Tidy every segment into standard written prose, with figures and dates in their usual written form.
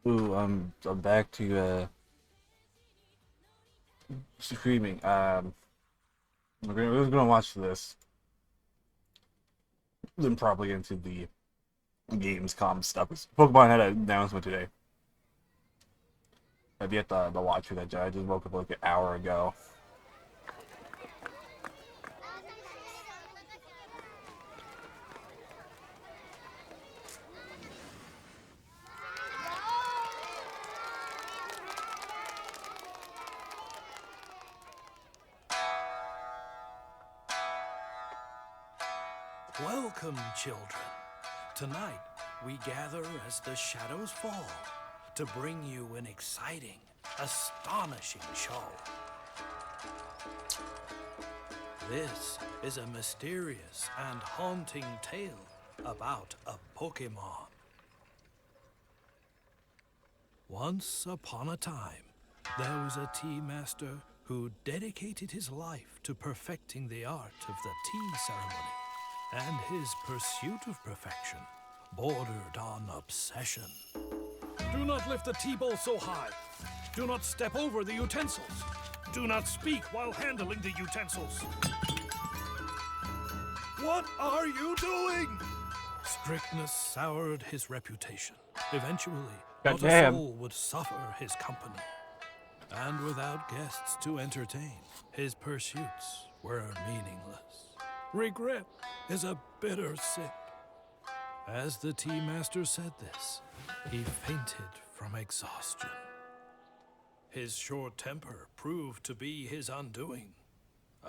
Ooh, I'm back to streaming. We're gonna watch this, then probably into the Gamescom stuff. Pokemon had an announcement today. I've yet to watch it. I just woke up like an hour ago. Welcome, children. Tonight, we gather as the shadows fall to bring you an exciting, astonishing show. This is a mysterious and haunting tale about a Pokemon. Once upon a time, there was a tea master who dedicated his life to perfecting the art of the tea ceremony. And his pursuit of perfection bordered on obsession. Do not lift the tea bowl so high. Do not step over the utensils. Do not speak while handling the utensils. What are you doing? Strictness soured his reputation. Eventually, not a Goddamn. soul would suffer his company. And without guests to entertain, his pursuits were meaningless. Regret is a bitter sip. As the tea master said this, he fainted from exhaustion. His short temper proved to be his undoing,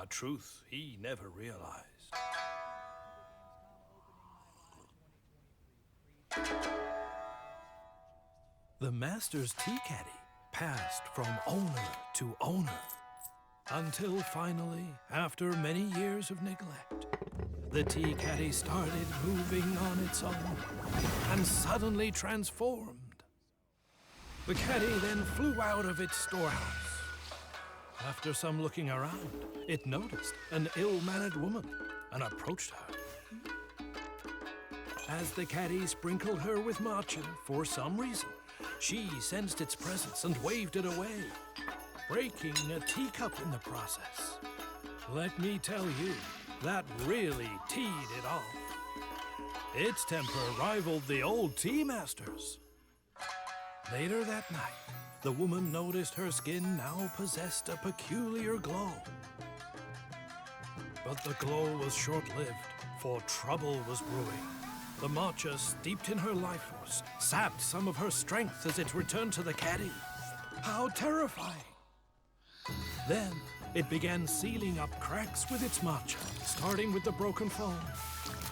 a truth he never realized. The master's tea caddy passed from owner to owner, until finally, after many years of neglect, the tea caddy started moving on its own and suddenly transformed. The caddy then flew out of its storehouse. After some looking around, it noticed an ill-mannered woman and approached her. As the caddy sprinkled her with matcha for some reason, she sensed its presence and waved it away, breaking a teacup in the process. Let me tell you, that really teed it off. Its temper rivaled the old tea master's. Later that night, the woman noticed her skin now possessed a peculiar glow. But the glow was short-lived, for trouble was brewing. The matcha steeped in her life force sapped some of her strength as it returned to the caddy. How terrifying! Then, it began sealing up cracks with its matcha, starting with the broken foam.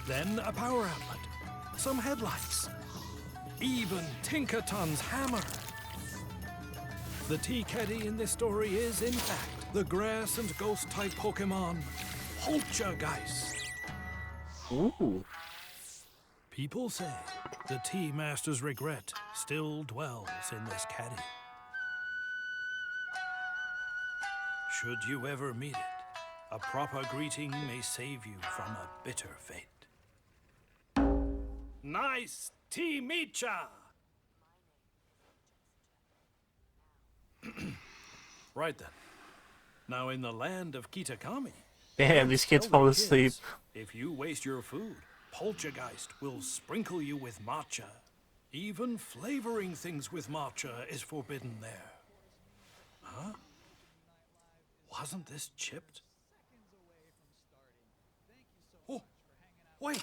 Then a power outlet, some headlights, even Tinkaton's hammer. The tea caddy in this story is, in fact, the grass and ghost-type Pokemon, Poltchageist. Ooh. People say the tea master's regret still dwells in this caddy. Should you ever meet it, a proper greeting may save you from a bitter fate. Nice tea mecha! Right then. Now in the land of Kitakami, Damn, these kids fall asleep. if you waste your food, Poltchageist will sprinkle you with matcha. Even flavoring things with matcha is forbidden there. Huh? Wasn't this chipped? Oh, wait!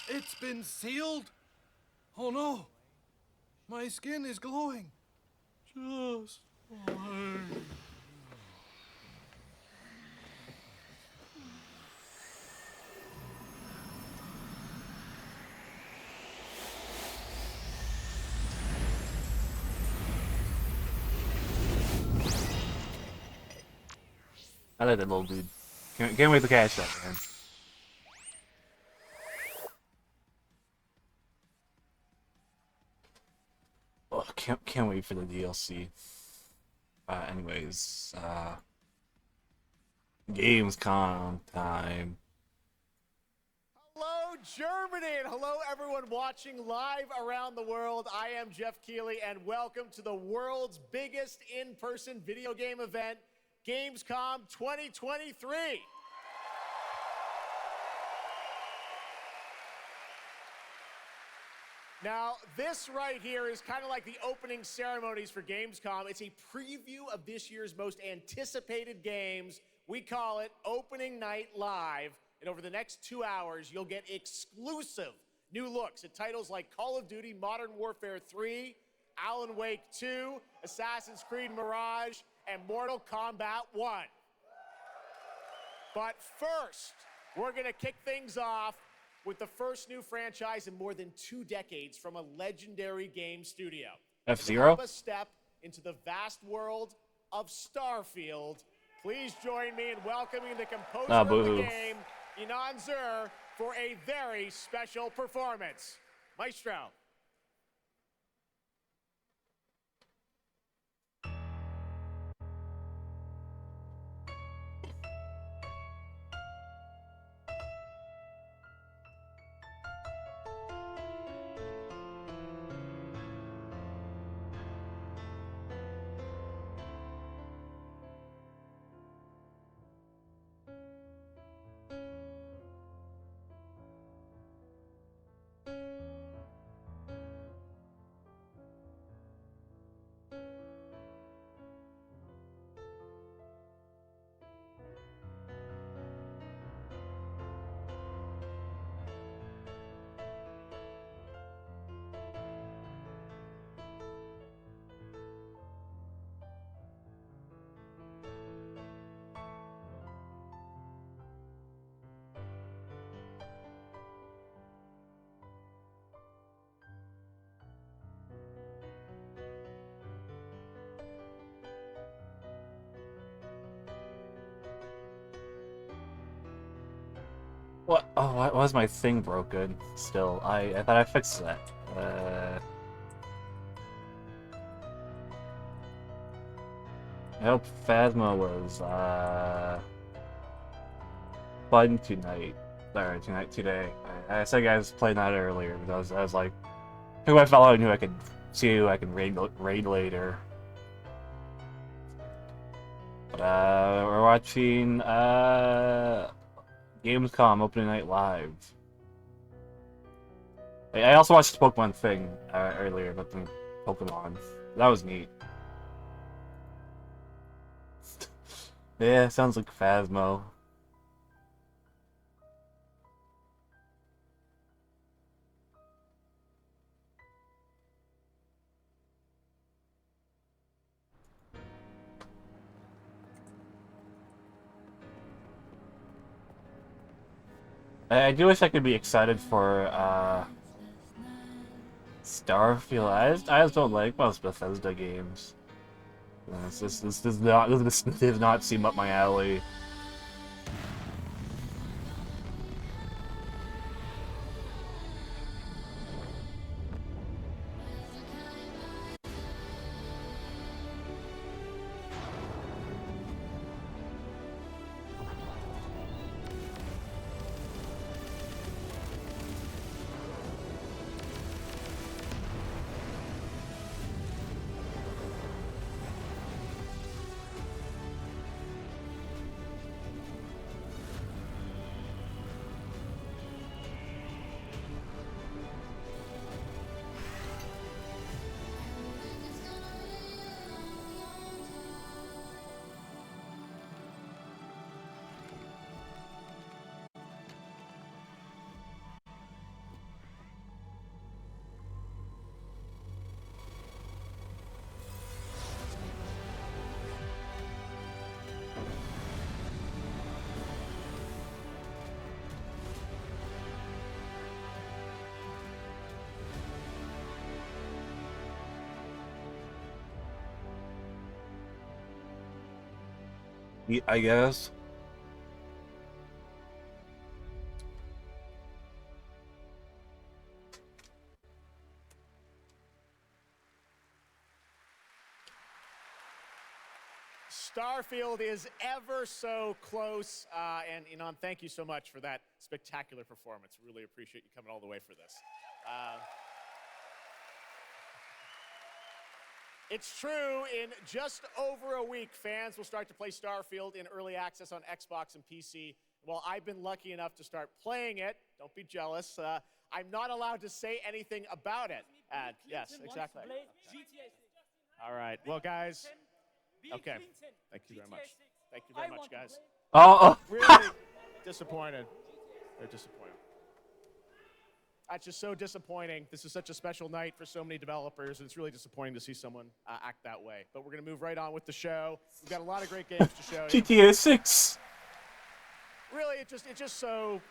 It's been sealed? Oh no! My skin is glowing. Just fine. I like that little dude. Can't wait to catch that, man. Oh, can't wait for the DLC. Anyways, Gamescom time. Hello, Germany, and hello everyone watching live around the world. I am Jeff Keighley, and welcome to the world's biggest in-person video game event, Gamescom 2023. Now, this right here is kind of like the opening ceremonies for Gamescom. It's a preview of this year's most anticipated games. We call it Opening Night Live. And over the next 2 hours, you'll get exclusive new looks at titles like Call of Duty Modern Warfare 3, Alan Wake 2, Assassin's Creed Mirage, and Mortal Kombat 1. But first, we're going to kick things off with the first new franchise in more than 2 decades from a legendary game studio. F-Zero? Help us step into the vast world of Starfield. Please join me in welcoming the composer of the game, Inan Zur, for a very special performance. Maestro. What? Oh, why was my thing broken? Still, I thought I fixed that. I hope Phasma was fun tonight. Sorry, today. I said guys played that earlier, but I was like, who I follow and who I could see who I can raid later. But we're watching Gamescom opening night live. I also watched the Pokemon thing earlier about the Pokemon. That was neat. Yeah, sounds like Phasmo. I do wish I could be excited for Starfield. I just don't like most Bethesda games. This does not seem up my alley. I guess. Starfield is ever so close. And Inan, thank you so much for that spectacular performance. Really appreciate you coming all the way for this. It's true, in just over a week, fans will start to play Starfield in early access on Xbox and PC. Well, I've been lucky enough to start playing it. Don't be jealous. I'm not allowed to say anything about it. Yes, exactly. All right. Well, guys. Okay. Thank you very much. Thank you very much, guys. Oh, Really disappointed. They're disappointed. That's just so disappointing. This is such a special night for so many developers, and it's really disappointing to see someone act that way. But we're going to move right on with the show. We've got a lot of great games to show you. GTA 6. Really, it's just so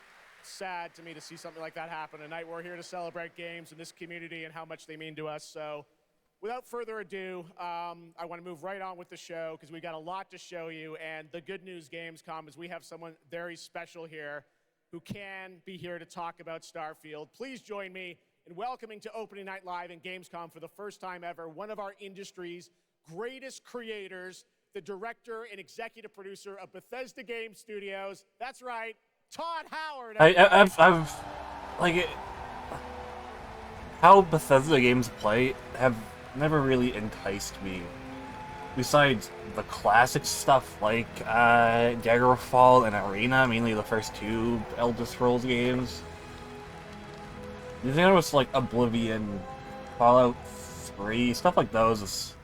sad to me to see something like that happen. A night we're here to celebrate games in this community and how much they mean to us. So without further ado, I want to move right on with the show because we've got a lot to show you. And the good news, Gamescom, is we have someone very special here who can be here to talk about Starfield. Please join me in welcoming to Opening Night Live in Gamescom for the first time ever, one of our industry's greatest creators, the director and executive producer of Bethesda Game Studios. That's right, Todd Howard. I've like how Bethesda games play have never really enticed me. Besides the classic stuff like Daggerfall and Arena, mainly the first two Elder Scrolls games. The thing that was like Oblivion, Fallout 3, stuff like those.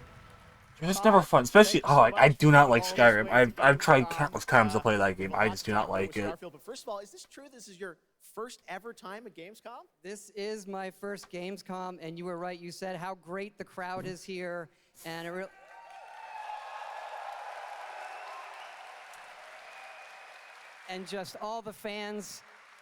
They're just never fun. Especially, I do not like Skyrim. I've tried countless times to play that game. I just do not like it. But first of all, is this true? This is your first ever time at Gamescom? This is my first Gamescom, and you were right. You said how great the crowd is here, and it really. And just all the fans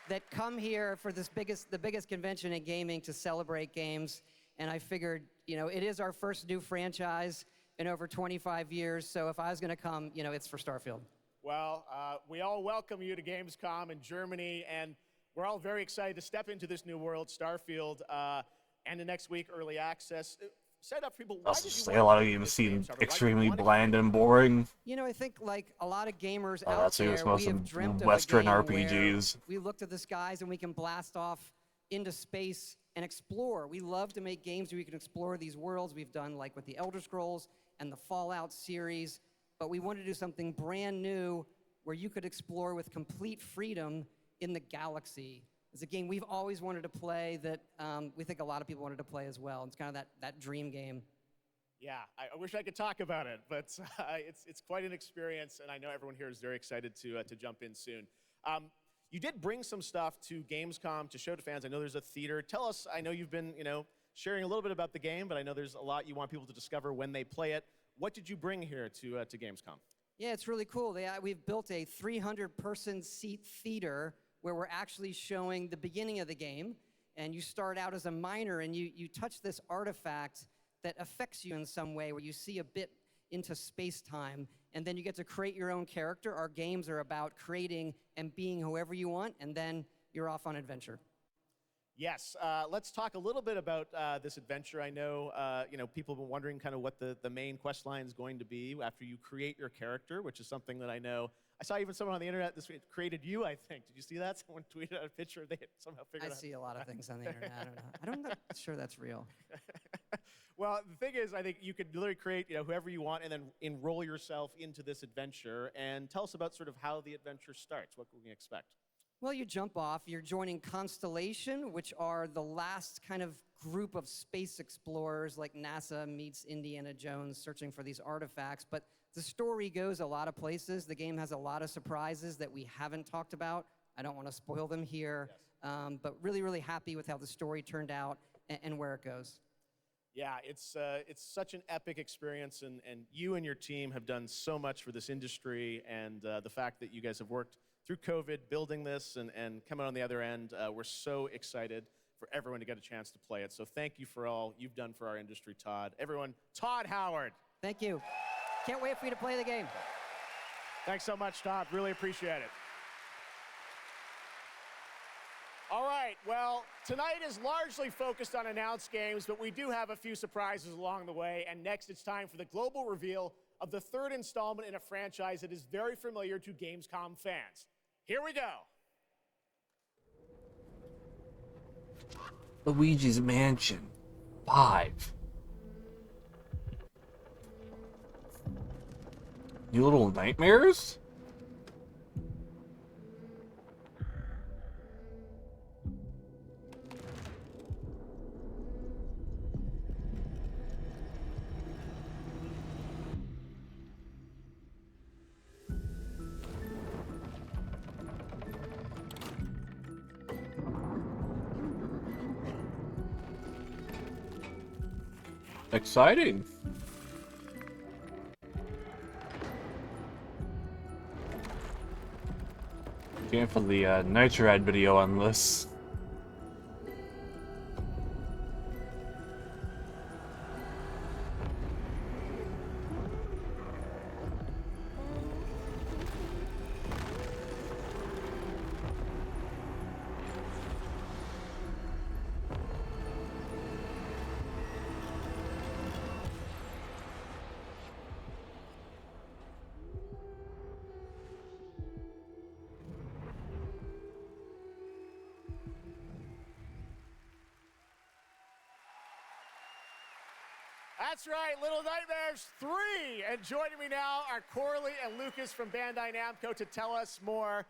that come here for the biggest convention in gaming to celebrate games. And I figured, it is our first new franchise in over 25 years. So if I was going to come, it's for Starfield. Well, we all welcome you to Gamescom in Germany, and we're all very excited to step into this new world, Starfield, and the next week, early access. Set up for people. I also say a lot of games seem extremely bland and boring. I think like a lot of gamers out that's there, most we have dreamt Western of a game RPGs. where we look to the skies and we can blast off into space and explore. We love to make games where we can explore these worlds. We've done like with the Elder Scrolls and the Fallout series, but we wanted to do something brand new where you could explore with complete freedom in the galaxy. It's a game we've always wanted to play that we think a lot of people wanted to play as well. It's kind of that dream game. Yeah, I wish I could talk about it, but it's quite an experience, and I know everyone here is very excited to jump in soon. You did bring some stuff to Gamescom to show to fans. I know there's a theater. Tell us, I know you've been sharing a little bit about the game, but I know there's a lot you want people to discover when they play it. What did you bring here to Gamescom? Yeah, it's really cool. We've built a 300-person seat theater where we're actually showing the beginning of the game, and you start out as a miner, and you touch this artifact that affects you in some way, where you see a bit into space-time, and then you get to create your own character. Our games are about creating and being whoever you want, and then you're off on adventure. Yes, let's talk a little bit about this adventure. I know, people have been wondering kind of what the main quest line is going to be after you create your character, which is something that I know. I saw even someone on the internet this week created you, I think. Did you see that? Someone tweeted out a picture. They somehow figured out. I see a lot of things on the internet. I'm not sure that's real. Well, the thing is, I think you could literally create whoever you want and then enroll yourself into this adventure. And tell us about sort of how the adventure starts. What can we expect? Well, you jump off. You're joining Constellation, which are the last kind of group of space explorers, like NASA meets Indiana Jones searching for these artifacts. But the story goes a lot of places. The game has a lot of surprises that we haven't talked about. I don't want to spoil them here, yes. But really, really happy with how the story turned out and where it goes. Yeah, it's such an epic experience, and you and your team have done so much for this industry, and the fact that you guys have worked through COVID, building this and coming on the other end, we're so excited for everyone to get a chance to play it. So thank you for all you've done for our industry, Todd. Everyone, Todd Howard. Thank you. Can't wait for you to play the game. Thanks so much, Todd. Really appreciate it. All right, well, tonight is largely focused on announced games, but we do have a few surprises along the way. And next, it's time for the global reveal of the third installment in a franchise that is very familiar to Gamescom fans. Here we go. Luigi's Mansion 5. New Little Nightmares? Exciting. Can't for the Nitride video on this. That's right, Little Nightmares 3. And joining me now are Corley and Lucas from Bandai Namco to tell us more.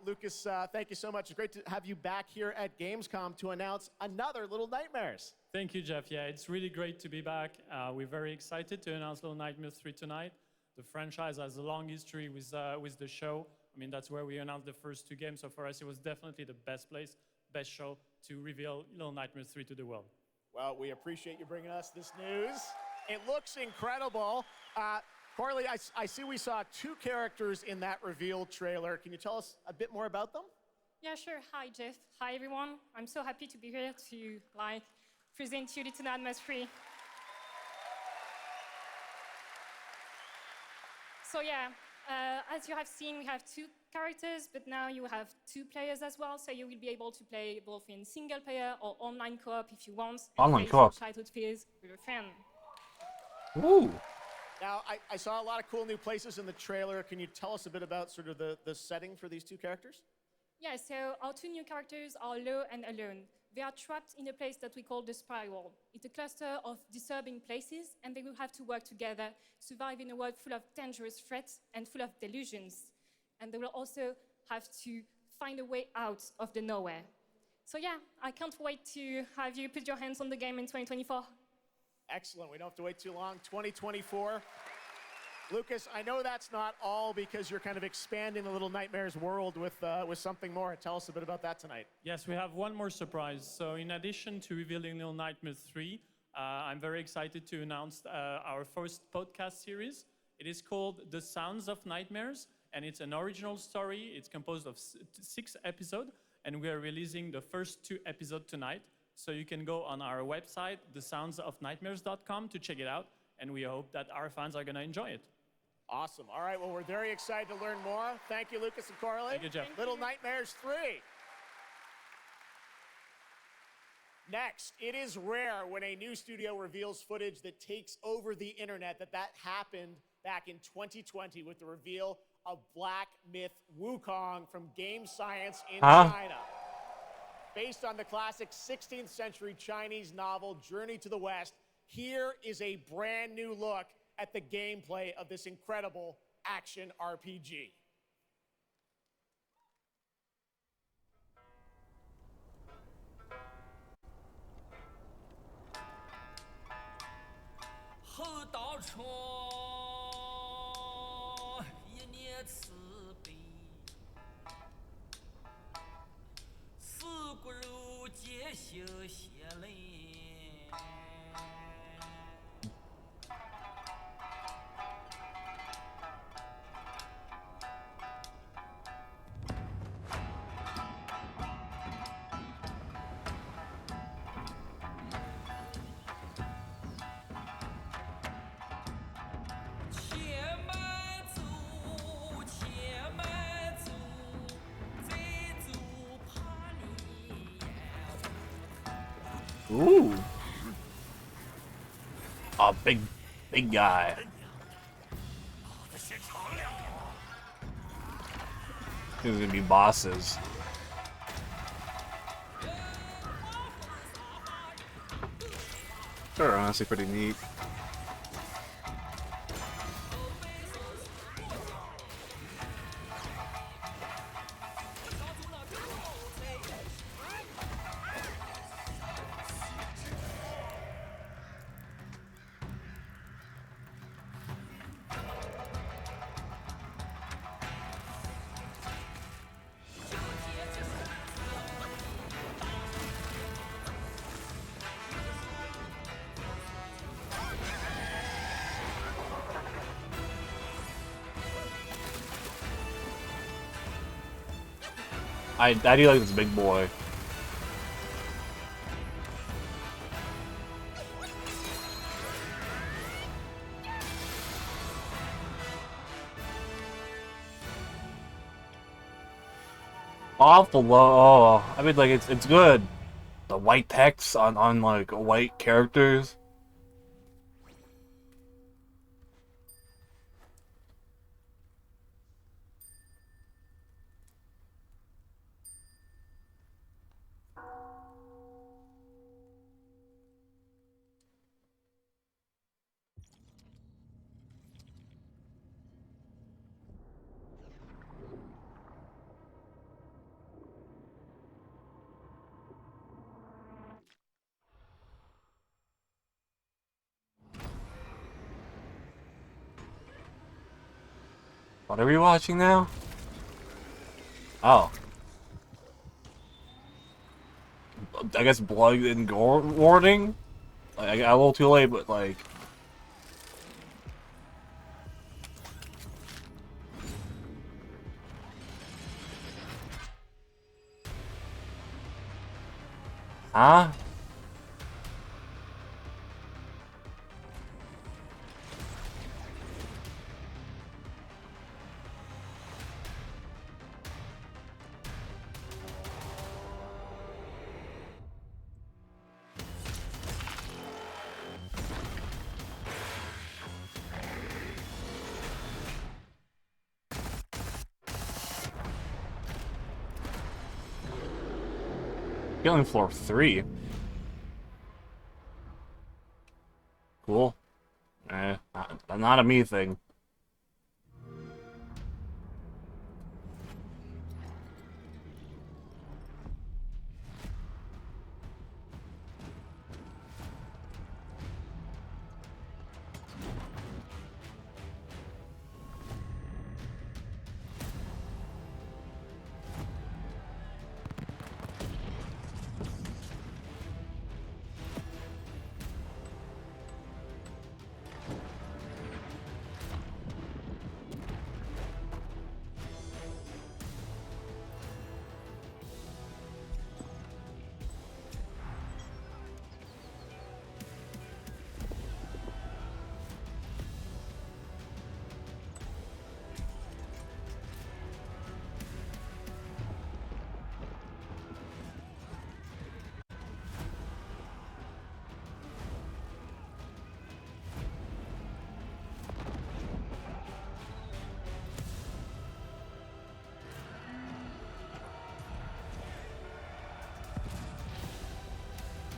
Lucas, thank you so much. It's great to have you back here at Gamescom to announce another Little Nightmares. Thank you, Jeff. Yeah, it's really great to be back. We're very excited to announce Little Nightmares 3 tonight. The franchise has a long history with the show. I mean, that's where we announced the first 2 games. So for us, it was definitely the best place, best show to reveal Little Nightmares 3 to the world. Well, we appreciate you bringing us this news. It looks incredible. Corley, I see we saw 2 characters in that reveal trailer. Can you tell us a bit more about them? Yeah, sure. Hi, Jeff. Hi, everyone. I'm so happy to be here to present you Little Nightmares 3. So yeah, as you have seen, we have 2 characters, but now you have 2 players as well, so you will be able to play both in single player or online co-op if you want. Online co-op. Childhood fears with a friend. Ooh. Now, I saw a lot of cool new places in the trailer. Can you tell us a bit about sort of the setting for these 2 characters? Yeah, so our 2 new characters are Lo and Alone. They are trapped in a place that we call the Spiral. It's a cluster of disturbing places, and they will have to work together, survive in a world full of dangerous threats and full of delusions. And they will also have to find a way out of the nowhere. So yeah, I can't wait to have you put your hands on the game in 2024. Excellent. We don't have to wait too long. 2024. Lucas, I know that's not all because you're kind of expanding the Little Nightmares world with something more. Tell us a bit about that tonight. Yes, we have one more surprise. So in addition to revealing Little Nightmares 3, I'm very excited to announce our first podcast series. It is called The Sounds of Nightmares, and it's an original story. It's composed of 6 episodes, and we are releasing the first 2 episodes tonight. So you can go on our website, thesoundsofnightmares.com, to check it out, and we hope that our fans are going to enjoy it. Awesome. All right, well, we're very excited to learn more. Thank you, Lucas and Corley. Thank you, Jeff. Little Nightmares 3. Next, it is rare when a new studio reveals footage that takes over the internet. That happened back in 2020 with the reveal of Black Myth Wukong from Game Science in China. Based on the classic 16th century Chinese novel Journey to the West, here is a brand new look at the gameplay of this incredible action RPG. Ooh. A big guy. There's gonna be bosses. Sure, honestly pretty neat. I do like this big boy. Awful low. Oh, I mean, like it's good. The white text on like white characters. What are we watching now? Oh. I guess blood and gore warning? Like, I got a little too late, but like... Huh? Killing floor 3. Cool. Not a me thing.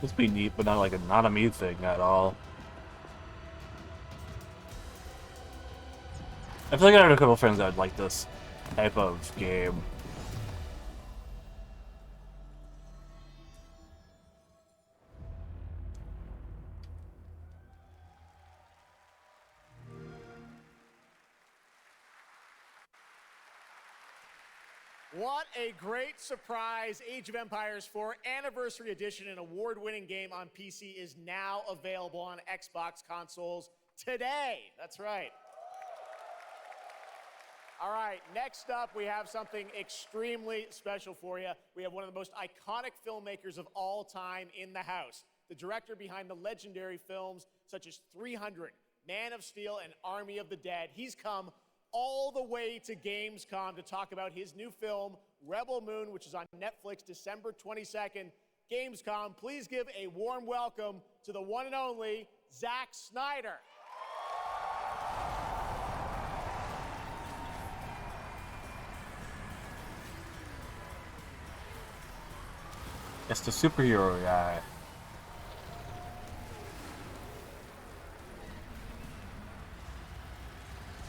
This would be neat, but not a me thing at all. I feel like I had a couple friends that would like this type of game. What a great surprise. Age of Empires 4 Anniversary Edition, an award-winning game on PC, is now available on Xbox consoles today. That's right. All right, next up, we have something extremely special for you. We have one of the most iconic filmmakers of all time in the house, the director behind the legendary films such as 300, Man of Steel, and Army of the Dead. He's come all the way to Gamescom to talk about his new film, Rebel Moon, which is on Netflix December 22nd. Gamescom, please give a warm welcome to the one and only Zack Snyder. It's the superhero guy.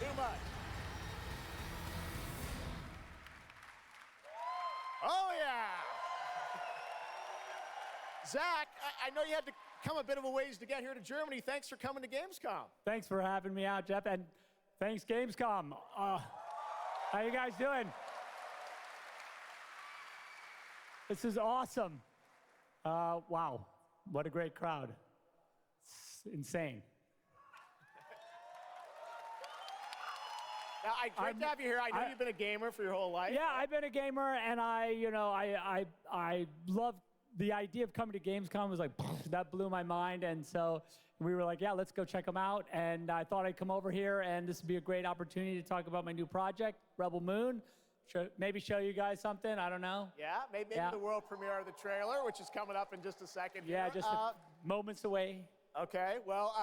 Too much. Oh, yeah. Zach, I know you had to come a bit of a ways to get here to Germany. Thanks for coming to Gamescom. Thanks for having me out, Jeff, and thanks, Gamescom. How you guys doing? This is awesome. Wow, what a great crowd. It's insane. Now, great to have you here. I know you've been a gamer for your whole life. Yeah, I've been a gamer, and I love the idea of coming to Gamescom. Was like, that blew my mind, and so we were like, yeah, let's go check them out. And I thought I'd come over here, and this would be a great opportunity to talk about my new project, Rebel Moon. Maybe show you guys something. I don't know. Yeah, maybe the world premiere of the trailer, which is coming up in just a second. Yeah, here. just moments away. Okay, well,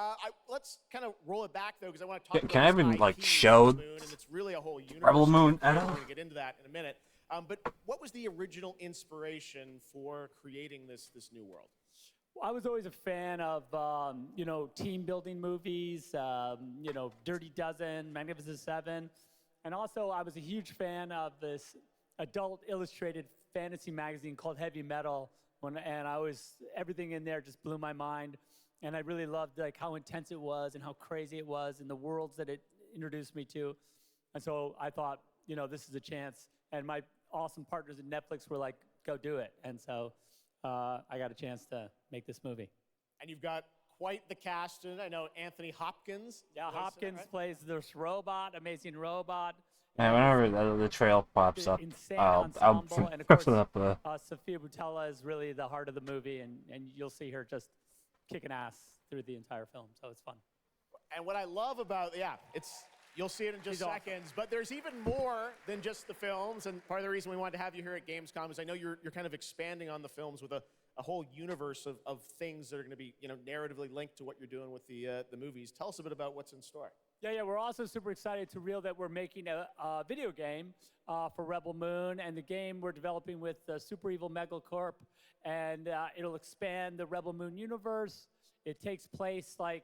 let's kind of roll it back though, because I want to talk. Can I about even this like IP show Moon, and it's really a whole universe. Rebel Moon? We're going to get into that in a minute. But what was the original inspiration for creating this new world? I was always a fan of team building movies. Dirty Dozen, Magnificent Seven, and also I was a huge fan of this adult illustrated fantasy magazine called Heavy Metal. And everything in there just blew my mind. And I really loved like how intense it was and how crazy it was and the worlds that it introduced me to. And so I thought, this is a chance. And my awesome partners at Netflix were like, go do it. And so I got a chance to make this movie. And you've got quite the cast in it. I know Anthony Hopkins. Yeah, Hopkins plays this robot, amazing robot. Yeah, whenever the trail pops up, Insane I'll ensemble. And of press course, it up. Sophia Boutella is really the heart of the movie, and you'll see her just kicking ass through the entire film, so it's fun. And what I love about, you'll see it in just seconds, but there's even more than just the films, and part of the reason we wanted to have you here at Gamescom is I know you're kind of expanding on the films with a whole universe of things that are going to be, narratively linked to what you're doing with the movies. Tell us a bit about what's in store. Yeah, we're also super excited to reveal that we're making a video game for Rebel Moon, and the game we're developing with Super Evil Megacorp, and it'll expand the Rebel Moon universe. It takes place like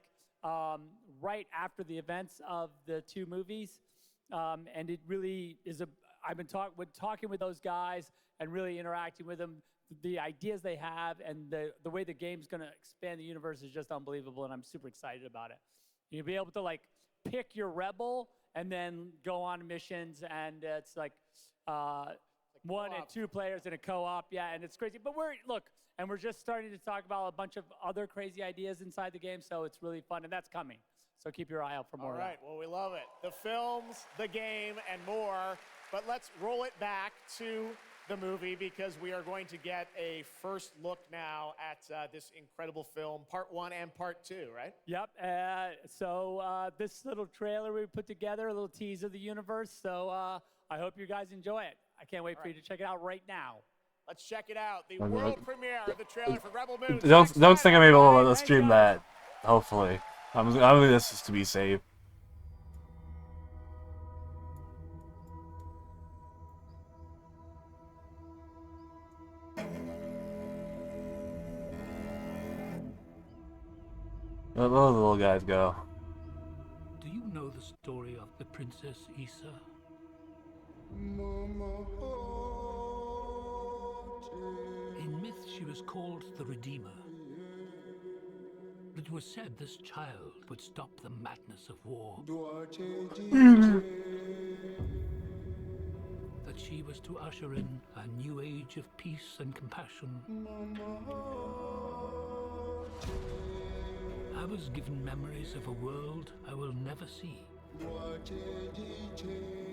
right after the events of the two movies, and it really is I've been talking with those guys and really interacting with them. The ideas they have and the way the game's going to expand the universe is just unbelievable, and I'm super excited about it. You'll be able to like pick your rebel and then go on missions, and it's like one and two players in a co-op. Yeah, and it's crazy. But we're just starting to talk about a bunch of other crazy ideas inside the game, so it's really fun, and that's coming. So keep your eye out for more. All right, well, we love it. The films, the game, and more. But let's roll it back to the movie, because we are going to get a first look now at this incredible film, part 1 and part 2, right? Yep. So this little trailer we put together, a little tease of the universe. So I hope you guys enjoy it. I can't wait for you to check it out right now. Let's check it out. The world premiere of the trailer for Rebel Moon. Don't think I'm able to stream that. Hopefully, I'm doing this just to be safe. Where the little guys go? Do you know the story of the Princess Issa? In myth, she was called the Redeemer. It was said this child would stop the madness of war. That she was to usher in a new age of peace and compassion. I was given memories of a world I will never see.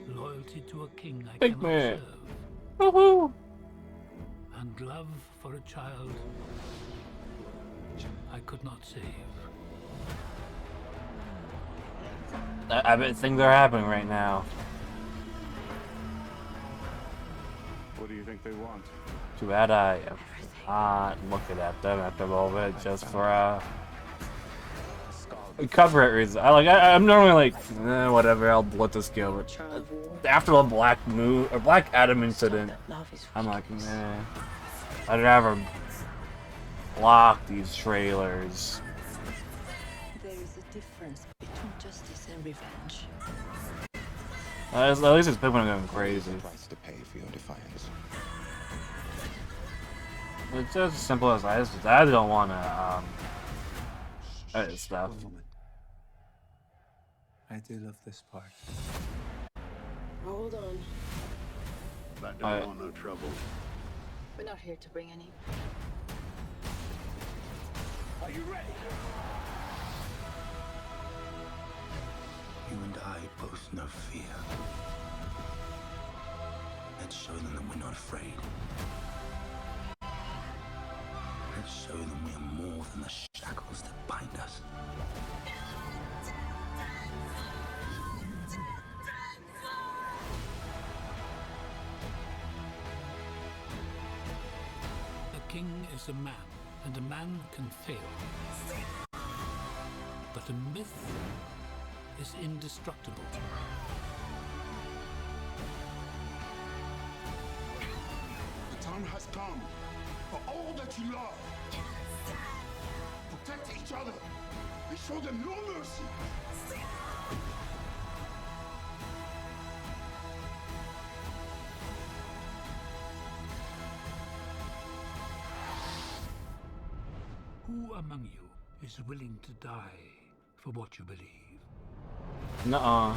Loyalty to a king I Big cannot man. serve. Woohoo! And love for a child I could not save. I bet things are happening right now. What do you think they want? Too bad I am not looking at them at the moment, just for cover it reasons. I'm normally like, whatever, I'll let this go. But after the Black Adam incident, I'm like, I'd rather block these trailers. There is a difference between justice and revenge. At least it's people going crazy. Price to pay for your defiance. It's as simple as I don't want to edit stuff. I do love this part. Hold on. But don't want no trouble. We're not here to bring any. Are you ready? You and I both know fear. Let's show them that we're not afraid. Let's show them we are more than the shackles that bind us. A king is a man, and a man can fail. But a myth is indestructible. The time has come for all that you love. Protect each other and show them no mercy. Who among you is willing to die for what you believe? Nuh-uh.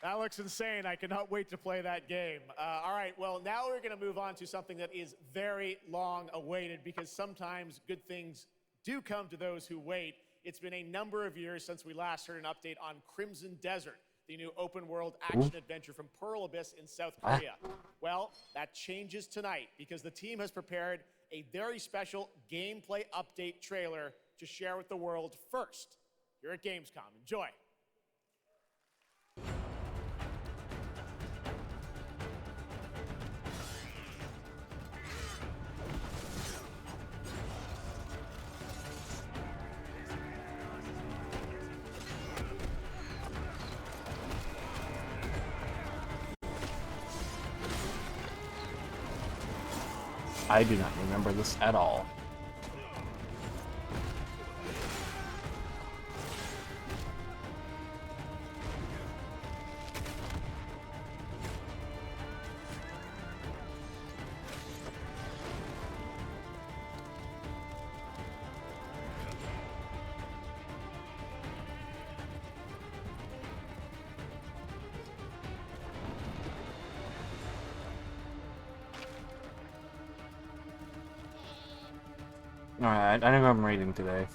That looks insane. I cannot wait to play that game. All right, well, now we're going to move on to something that is very long awaited because sometimes good things do come to those who wait. It's been a number of years since we last heard an update on Crimson Desert, the new open world action adventure from Pearl Abyss in South Korea. Well, that changes tonight because the team has prepared a very special gameplay update trailer to share with the world first here at Gamescom. Enjoy. I do not remember this at all. Alright, I know I'm reading today.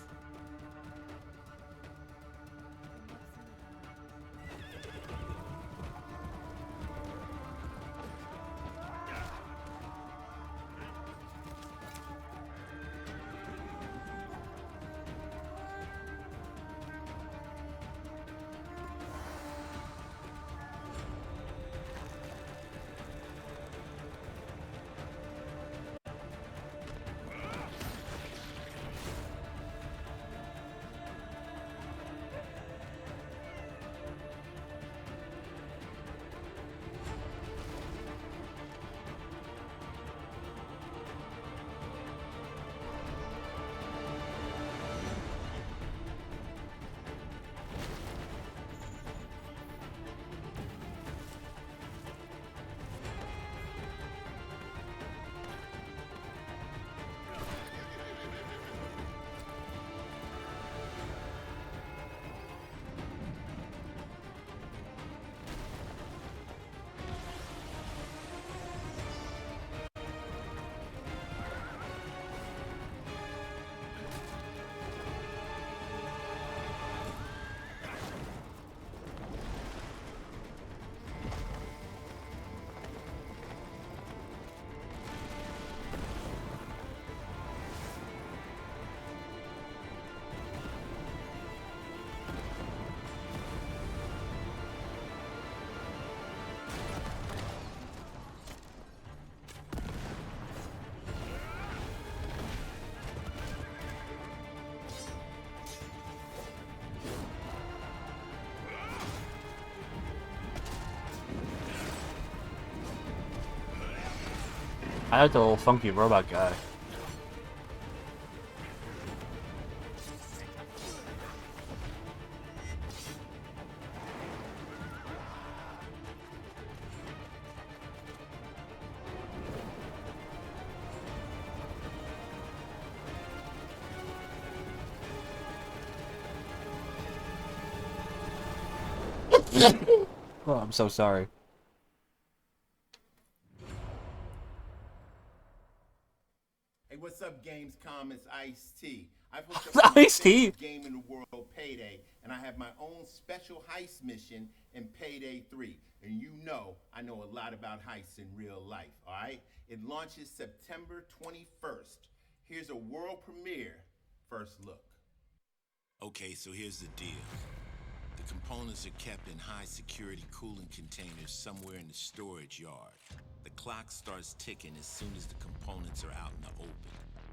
I like the little funky robot guy. Oh, I'm so sorry. Hey, what's up, Gamescom? It's Ice-T. I've hooked up with my favorite game in the world, Payday, and I have my own special heist mission in Payday 3. And you know I know a lot about heists in real life, all right? It launches September 21st. Here's a world premiere first look. Okay, so here's the deal. The components are kept in high-security cooling containers somewhere in the storage yard. The clock starts ticking as soon as the components are out in the open.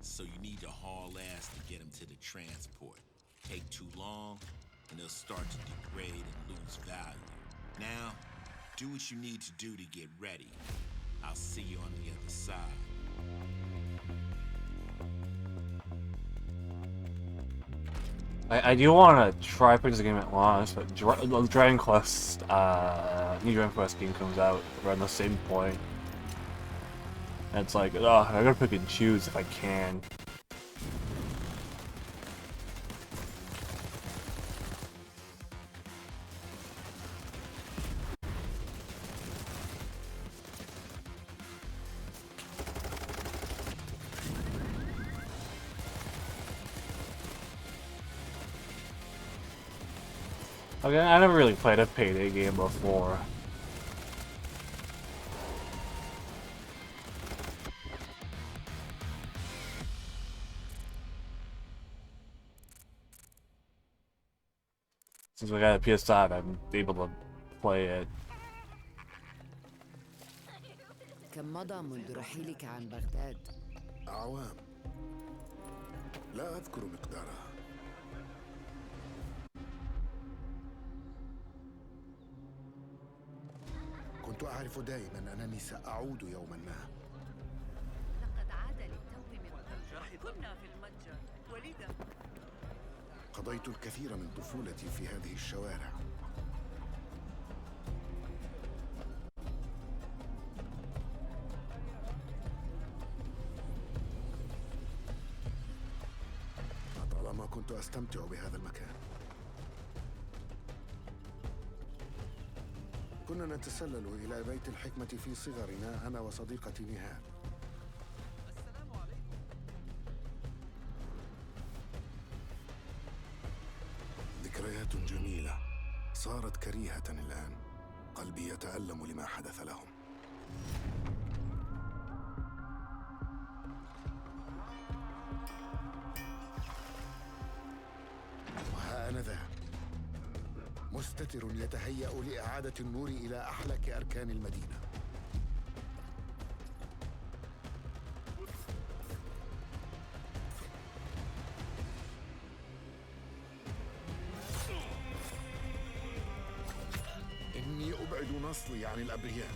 So you need to haul ass to get them to the transport. Take too long, and they'll start to degrade and lose value. Now, do what you need to do to get ready. I'll see you on the other side. I do want to try putting this game at launch, but Dragon Quest, new Dragon Quest game comes out around the same point. And it's like, oh, I gotta pick and choose if I can. Okay, I never really played a Payday game before. Since we got a PS5, I'm able to play it. كم مضى منذ رحيلك عن بغداد؟ أعوام. لا أذكر مقدارها. كنت أعرف دائما أنني سأعود يوما ما. لقد عاد للتو من قبل. كنا في المتجر ولذا قضيت الكثير من طفولتي في هذه الشوارع. طالما كنت أستمتع بهذا المكان. كنا نتسلل إلى بيت الحكمة في صغرنا أنا وصديقتي نهاد. ذكريات جميلة صارت كريهة الآن. قلبي يتألم لما حدث لهم. وها أنا ذا مستتر يتهيأ لإعادة النور إلى أحلك أركان المدينة. إني أبعد نصلي عن الأبرياء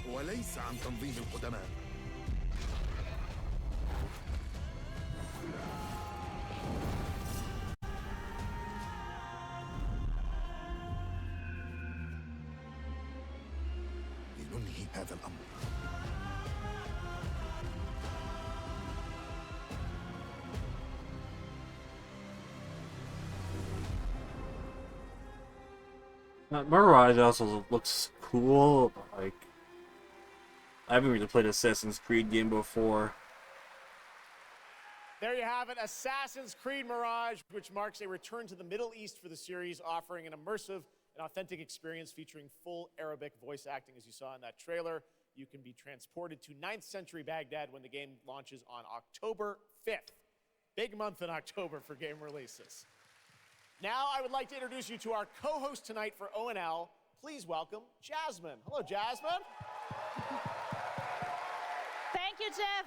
وليس عن تنظيم القدماء. لننهي هذا الأمر. Mirage also looks cool, but like, I haven't really played Assassin's Creed game before. There you have it, Assassin's Creed Mirage, which marks a return to the Middle East for the series, offering an immersive and authentic experience featuring full Arabic voice acting, as you saw in that trailer. You can be transported to 9th century Baghdad when the game launches on October 5th. Big month in October for game releases. Now I would like to introduce you to our co-host tonight for ONL. Please welcome Jasmine. Hello, Jasmine. Thank you, Jeff.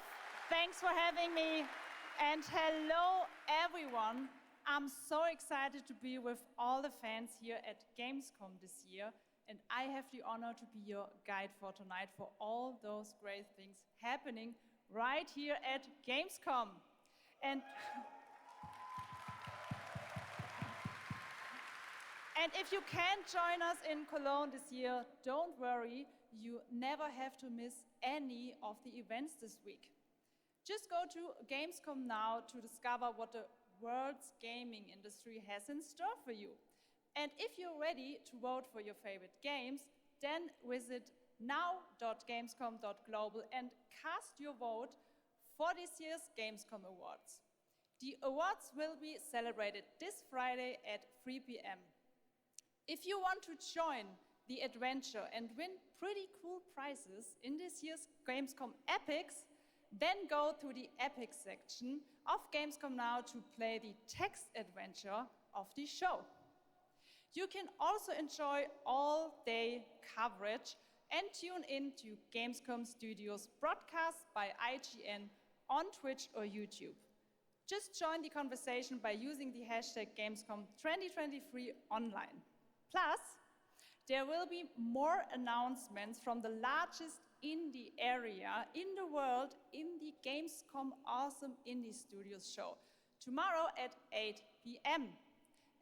Thanks for having me. And hello, everyone. I'm so excited to be with all the fans here at Gamescom this year. And I have the honor to be your guide for tonight for all those great things happening right here at Gamescom. And if you can't join us in Cologne this year, don't worry, you never have to miss any of the events this week. Just go to Gamescom now to discover what the world's gaming industry has in store for you. And if you're ready to vote for your favorite games, then visit now.gamescom.global and cast your vote for this year's Gamescom Awards. The awards will be celebrated this Friday at 3 p.m. If you want to join the adventure and win pretty cool prizes in this year's Gamescom Epics, then go to the Epics section of Gamescom now to play the text adventure of the show. You can also enjoy all-day coverage and tune in to Gamescom Studios broadcasts by IGN on Twitch or YouTube. Just join the conversation by using the hashtag Gamescom 2023 online. Plus, there will be more announcements from the largest indie area in the world in the Gamescom Awesome Indie Studios show tomorrow at 8 p.m.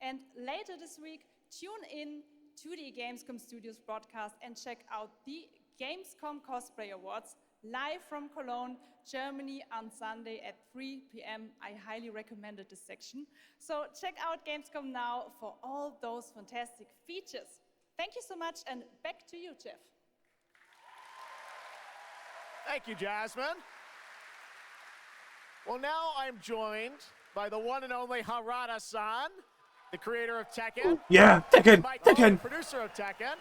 And later this week, tune in to the Gamescom Studios broadcast and check out the Gamescom Cosplay Awards live from Cologne, Germany on Sunday at 3 p.m. I highly recommended this section. So check out Gamescom now for all those fantastic features. Thank you so much, and back to you, Jeff. Thank you, Jasmine. Well, now I'm joined by the one and only Harada-san, the creator of Tekken. Yeah, Tekken, Tekken. Producer of Tekken.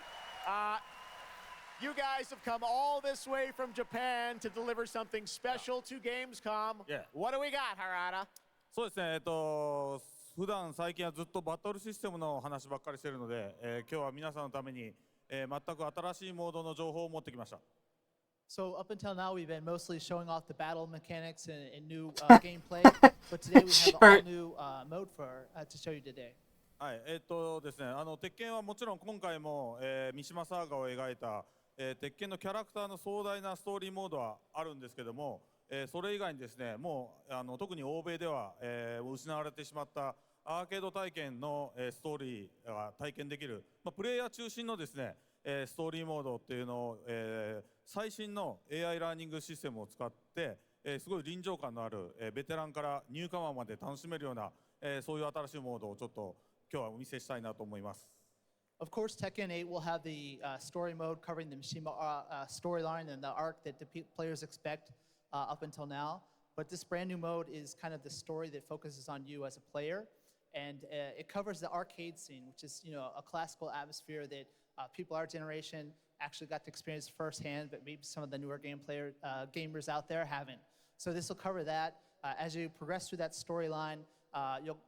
You guys have come all this way from Japan to deliver something special to Gamescom. Yeah. What do we got, Harada? そうですね、普段最近はずっとバトルシステムの話ばっかりしているので、今日は皆さんのために、全く新しいモードの情報を持ってきました。So up until now, we've been mostly showing off the battle mechanics and new gameplay, but today we have an all-new mode to show you today. はい、ですね、鉄拳はもちろん今回も、三島サーガを描いた、鉄拳のキャラクターの壮大なストーリーモードはあるんですけども、それ以外にですね、もう特に欧米では、失われてしまったアーケード体験の、ストーリーが体験できる、プレイヤー中心のですね、ストーリーモードっていうのを、最新の AI ラーニングシステムを使って、すごい臨場感のある、ベテランからニューカマーまで楽しめるような、そういう新しいモードをちょっと今日はお見せしたいなと思います。Of course, Tekken 8 will have the story mode covering the Mishima storyline and the arc that the players expect up until now. But this brand new mode is kind of the story that focuses on you as a player, and it covers the arcade scene, which is a classical atmosphere that people our generation actually got to experience firsthand, but maybe some of the newer gamers out there haven't. So this will cover that. As you progress through that storyline,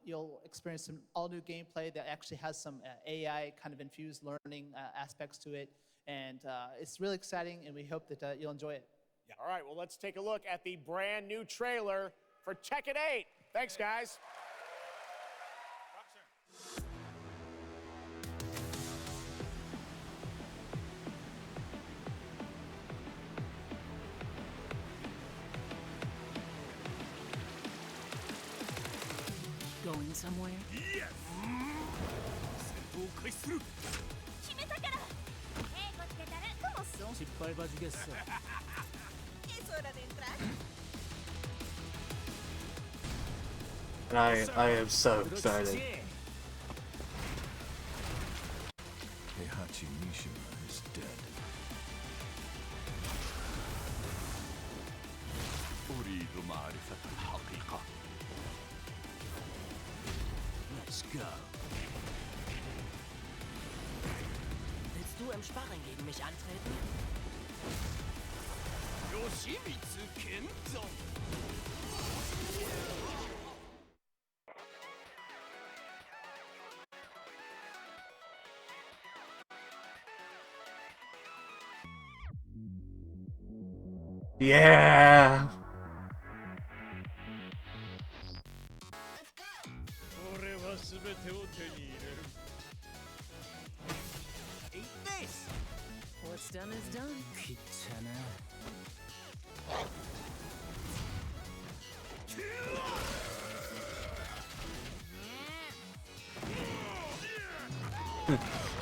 you'll experience some all-new gameplay that actually has some AI kind of infused learning aspects to it, and it's really exciting, and we hope that you'll enjoy it. Yeah. All right, well, let's take a look at the brand new trailer for Tekken 8. Thanks, guys. Going somewhere? Yes! 戦闘開始する決めたから英語つけたらcomo son 失敗バジゲッソ Es hora de entrar And I am so excited. Heihachi Mishima is dead. أريد معرفة الحقيقة. Let's go. Willst du im Sparring gegen mich antreten? Yoshimitsu Kendo. Yeah. Eat this! What's done is done.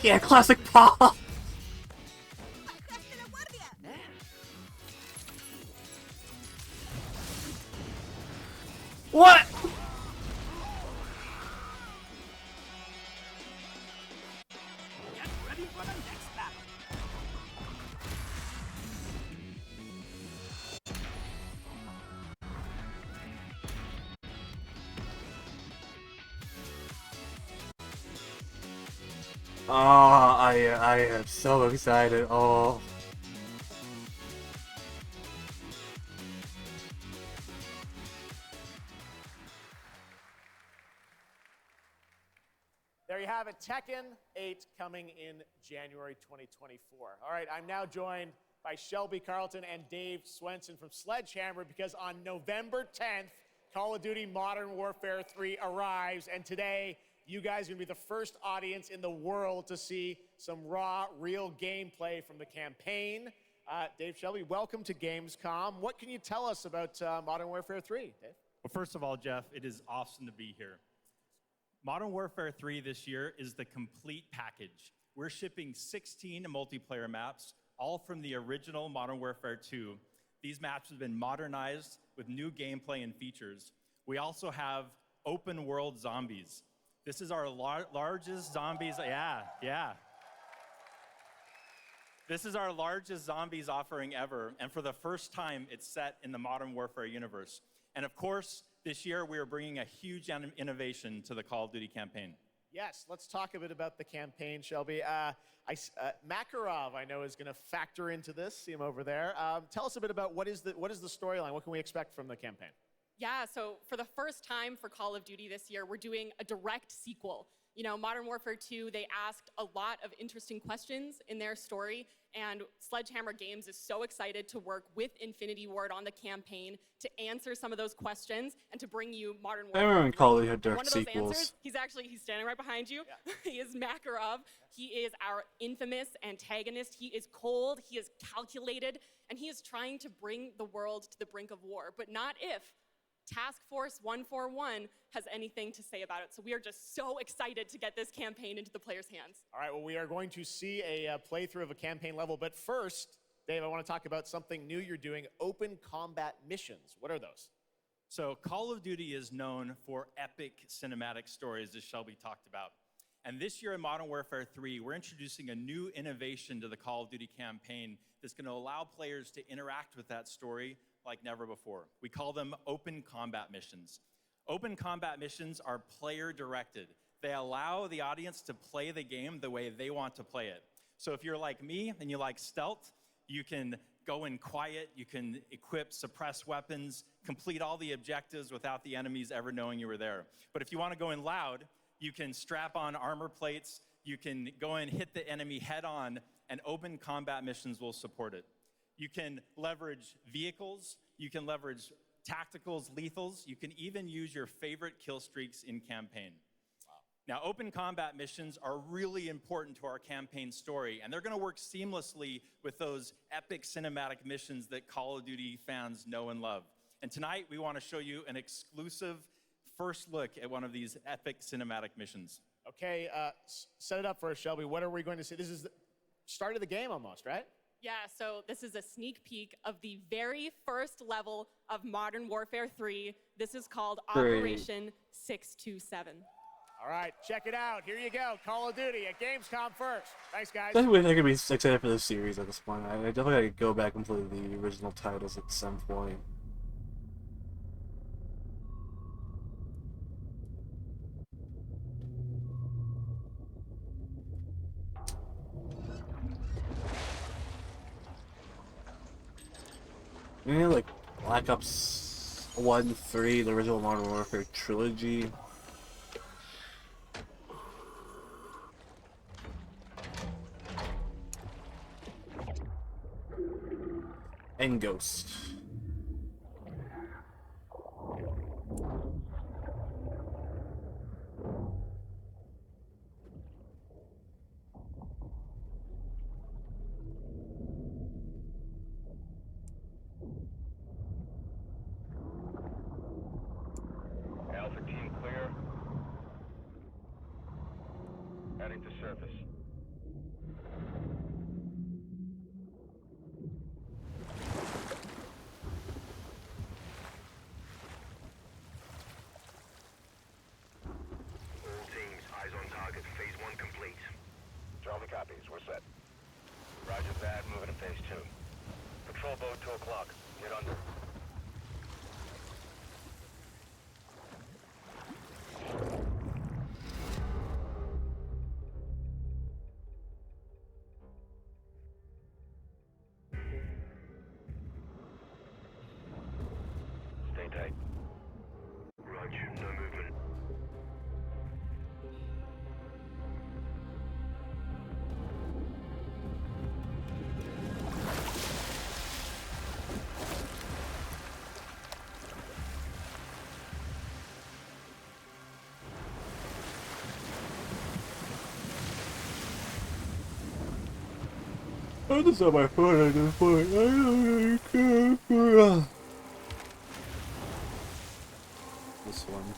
Yeah, classic Paul. What? Get ready for the next battle. Oh, I am so excited. Oh. There you have it, Tekken 8 coming in January 2024. All right, I'm now joined by Shelby Carlton and Dave Swenson from Sledgehammer because on November 10th, Call of Duty Modern Warfare 3 arrives, and today you guys are going to be the first audience in the world to see some raw, real gameplay from the campaign. Dave, Shelby, welcome to Gamescom. What can you tell us about Modern Warfare 3, Dave? Well, first of all, Jeff, it is awesome to be here. Modern Warfare 3 this year is the complete package. We're shipping 16 multiplayer maps, all from the original Modern Warfare 2. These maps have been modernized with new gameplay and features. We also have open world zombies. This is our largest zombies, yeah. This is our largest zombies offering ever, and for the first time, it's set in the Modern Warfare universe. And of course, this year we are bringing a huge innovation to the Call of Duty campaign. Yes, let's talk a bit about the campaign, Shelby. Makarov, I know, is going to factor into this. See him over there. Tell us a bit about what is the storyline? What can we expect from the campaign? Yeah, so for the first time for Call of Duty this year, we're doing a direct sequel. You know, Modern Warfare 2, they asked a lot of interesting questions in their story, and Sledgehammer Games is so excited to work with Infinity Ward on the campaign to answer some of those questions and to bring you Modern Warfare. I remember when Call of Duty had direct One of those sequels. answers, he's standing right behind you. Yeah. He is Makarov. He is our infamous antagonist. He is cold, he is calculated, and he is trying to bring the world to the brink of war, but not if Task Force 141 has anything to say about it. So we are just so excited to get this campaign into the players' hands. All right, well, we are going to see a playthrough of a campaign level, but first, Dave, I want to talk about something new you're doing, open combat missions. What are those? So Call of Duty is known for epic cinematic stories, as Shelby talked about. And this year in Modern Warfare 3, we're introducing a new innovation to the Call of Duty campaign that's going to allow players to interact with that story like never before. We call them open combat missions. Open combat missions are player-directed. They allow the audience to play the game the way they want to play it. So if you're like me and you like stealth, you can go in quiet, you can equip suppress weapons, complete all the objectives without the enemies ever knowing you were there. But if you want to go in loud, you can strap on armor plates, you can go in, hit the enemy head on, and open combat missions will support it. You can leverage vehicles, you can leverage tacticals, lethals, you can even use your favorite kill streaks in campaign. Wow. Now, open combat missions are really important to our campaign story, and they're gonna work seamlessly with those epic cinematic missions that Call of Duty fans know and love. And tonight, we wanna show you an exclusive first look at one of these epic cinematic missions. Okay, set it up for us, Shelby. What are we going to see? This is the start of the game almost, right? Yeah, so this is a sneak peek of the very first level of Modern Warfare 3. This is called Operation 627. All right, check it out. Here you go. Call of Duty at Gamescom first. Thanks, guys. I think I could be excited for this series at this point. I definitely gotta go back and play the original titles at some point. Yeah, like Black Ops 1, 3, the original Modern Warfare trilogy. And Ghost. Alpha team clear. Heading to surface. 2 o'clock. Get under. Stay tight. Roger, no movement. I just have my phone at this point. I don't really care. This one.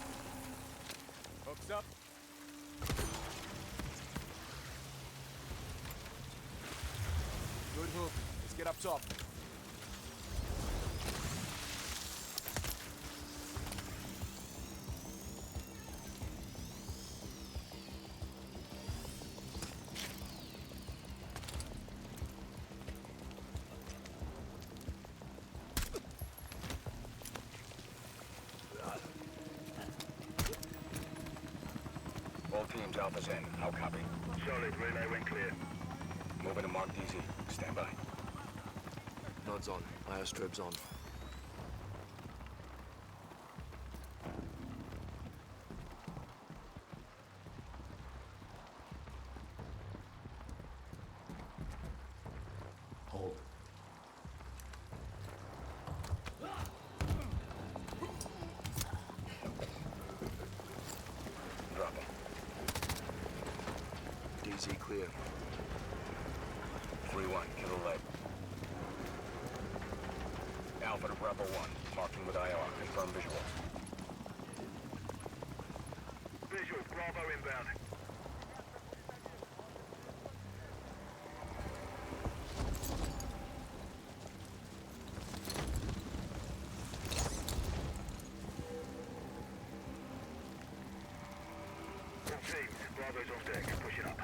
Hooks up. Good hook. Let's get up top. All teams, Alpha's in. How copy? Solid. Relay went clear. Moving to Mark DZ. Stand by. Nods on. Airstrobes on. Hold. Drop him. DZ clear. 3-1. Kill the leg. Alpha to Bravo 1. Marking with IR. Confirm visual. Visual. Bravo inbound. All teams. Bravo's on deck. Pushing up.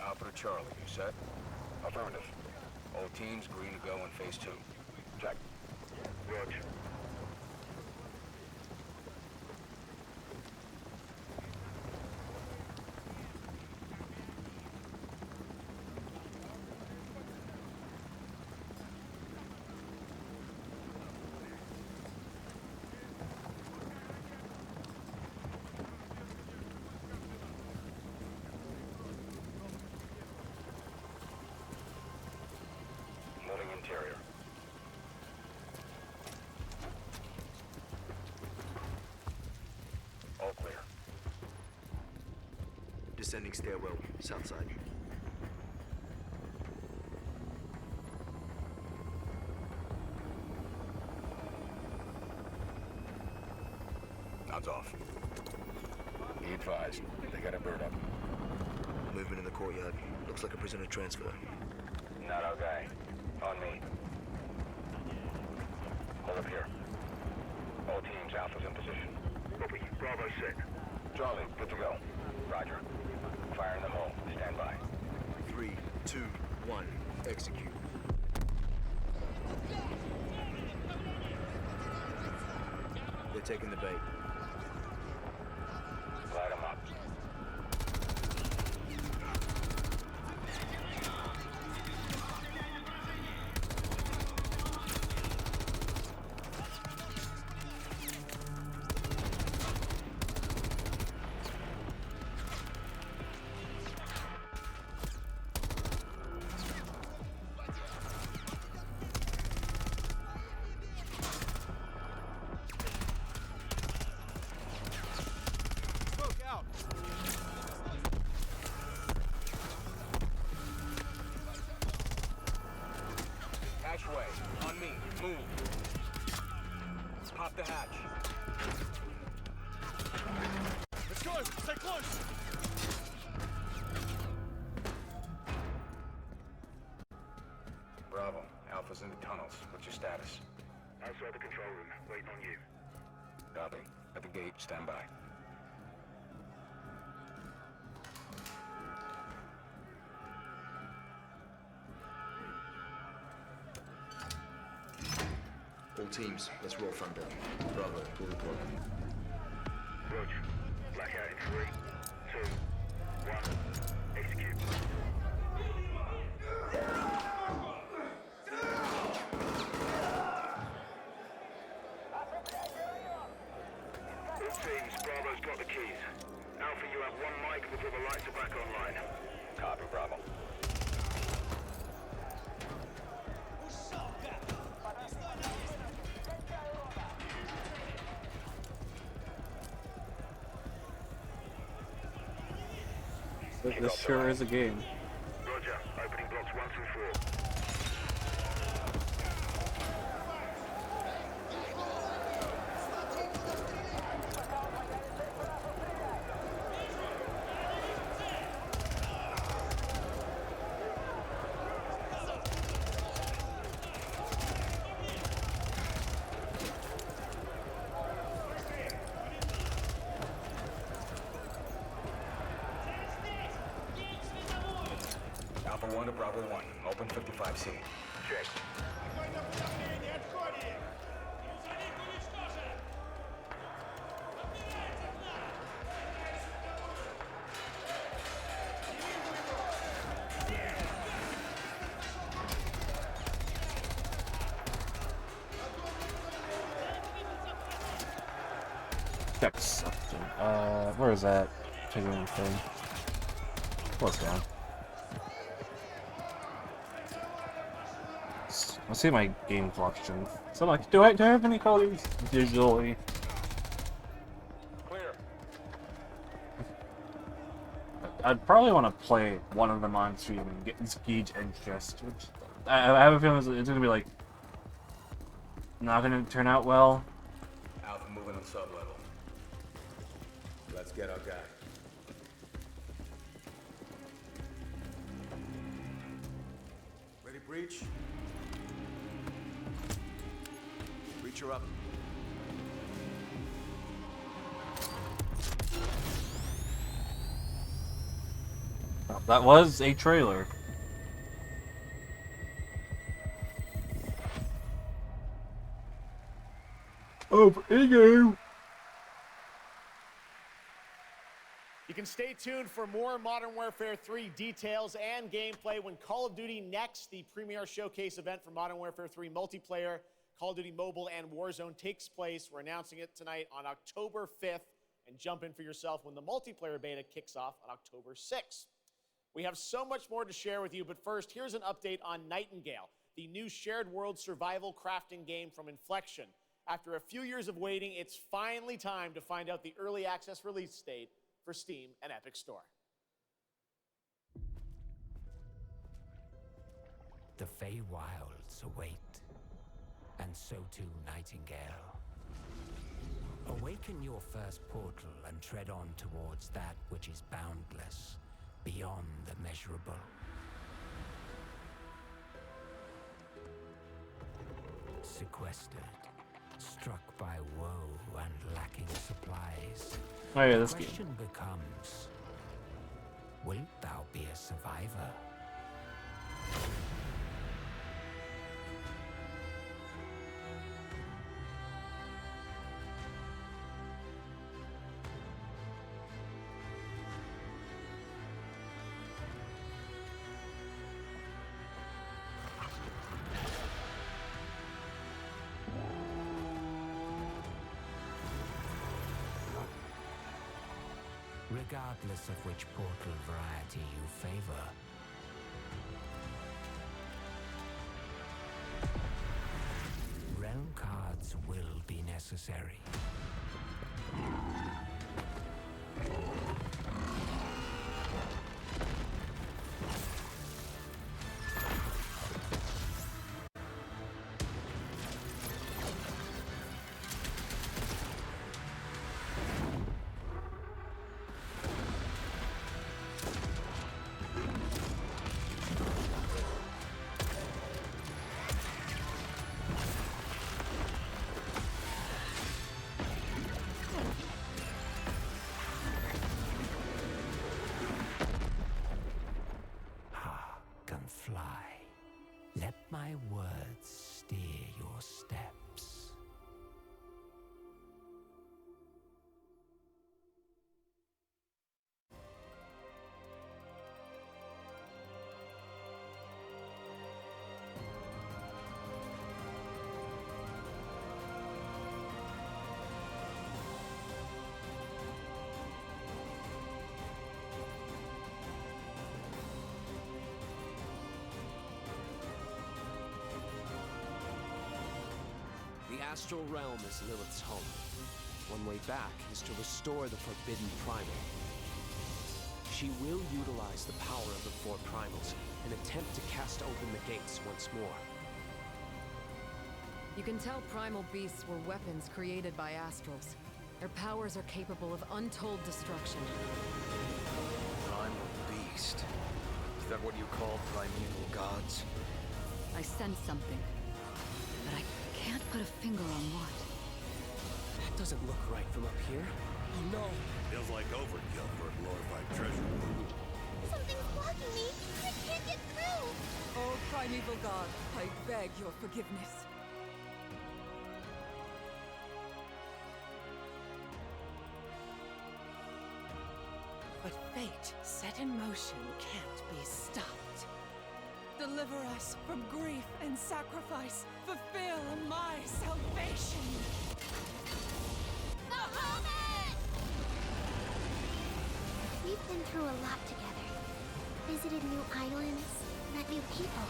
Alpha to Charlie. You set? Affirmative. All teams green to go in phase 2. Check. Roger. Moving interior. All clear. Descending stairwell, south side. Nods off. Be advised. They got a bird up. Movement in the courtyard. Looks like a prisoner transfer. Not our guy. On me. Hold up here. All teams, Alpha's in position. Copy. Bravo set. Charlie, good to go. Roger. Fire in the hole. Stand by. 3, 2, 1. Execute. They're taking the bait. Light 'em up. Hatchway. On me. Move. Pop the hatch. Let's go. Stay close. Bravo. Alpha's in the tunnels. What's your status? Outside the control room. Waiting on you. Copy. At the gate. Stand by. All teams, let's roll thunder. Bravo, pull the plug. Roger. Blackout in 3, 2, 1. Execute. All teams, Bravo's got the keys. Alpha, you have 1 mic before the lights are back online. Copy, Bravo. This sure is a game. Roger. Opening blocks 1 through 4. Alpha 1 to Bravo 1. Open 55C. Check. Check something. Where is that? Checking anything. What's down? Let's see my game collection. So like, do I have any colors digitally? Clear. I'd probably want to play one of them on stream and gauge interest, which I have a feeling it's gonna be like not gonna turn out well. Alpha moving on sub-level. Let's get our guy. Ready, breach? Breacher up. That was a trailer. Oh, ego. You can stay tuned for more Modern Warfare 3 details and gameplay when Call of Duty Next, the premier showcase event for Modern Warfare 3 multiplayer, Call of Duty Mobile, and Warzone takes place. We're announcing it tonight on October 5th, and jump in for yourself when the multiplayer beta kicks off on October 6th. We have so much more to share with you, but first, here's an update on Nightingale, the new shared world survival crafting game from Inflection. After a few years of waiting, it's finally time to find out the early access release date for Steam and Epic Store. The Feywilds await, and so too Nightingale. Awaken your first portal and tread on towards that which is boundless, beyond the measurable. Sequestered, struck by woe and lacking supplies. Oh yeah, this the game. question becomes, wilt thou be a survivor? Regardless of which portal variety you favor, realm cards will be necessary. astral realm is Lilith's home. One way back is to restore the forbidden primal. She will utilize the power of the four primals and attempt to cast open the gates once more. You can tell primal beasts were weapons created by astrals. Their powers are capable of untold destruction. Primal beast. Is that what you call primeval gods? I sense something, but I can't put a finger on what. That doesn't look right from up here. Oh no! Feels like overkill for a glorified treasure. Something's blocking me! I can't get through! Oh, primeval god, I beg your forgiveness. But fate set in motion can't be stopped. Deliver us from grief and sacrifice. Fulfill my salvation. We've been through a lot together. Visited new islands, met new people.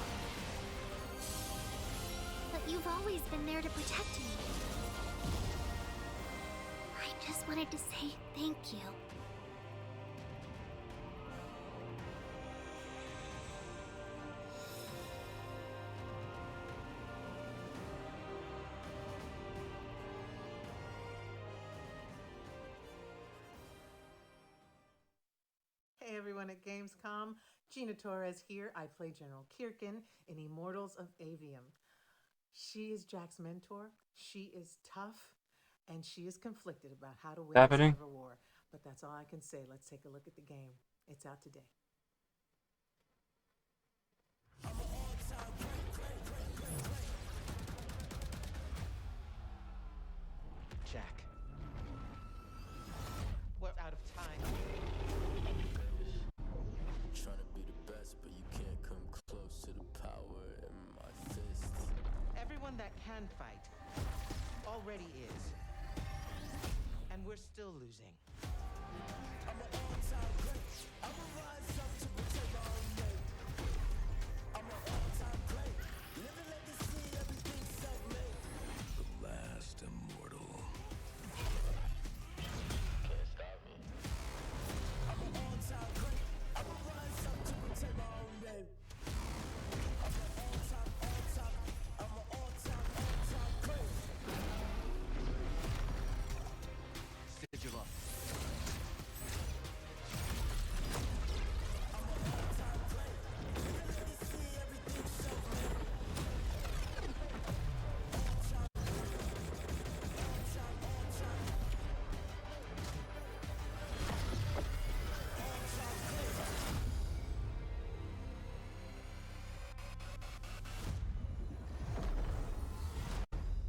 But you've always been there to protect me. I just wanted to say thank you. Hey everyone at Gamescom, Gina Torres here. I play General Kirkin in Immortals of Avium. She is Jack's mentor, she is tough, and she is conflicted about how to win the Happening. cyber war. But that's all I can say. Let's take a look at the game. It's out today. Jack. We're out of time. Trying to be the best, but you can't come close to the power in my fist. Everyone that can fight already is. And we're still losing. I'm an all-time great. I'ma rise up to protect my own name. I'm an all-time great. Living legacy, everything self-made. The last immortal. Can't stop me. I'm an all-time great. I'ma rise up to protect my own name. I'm an all-time great. Sigil up.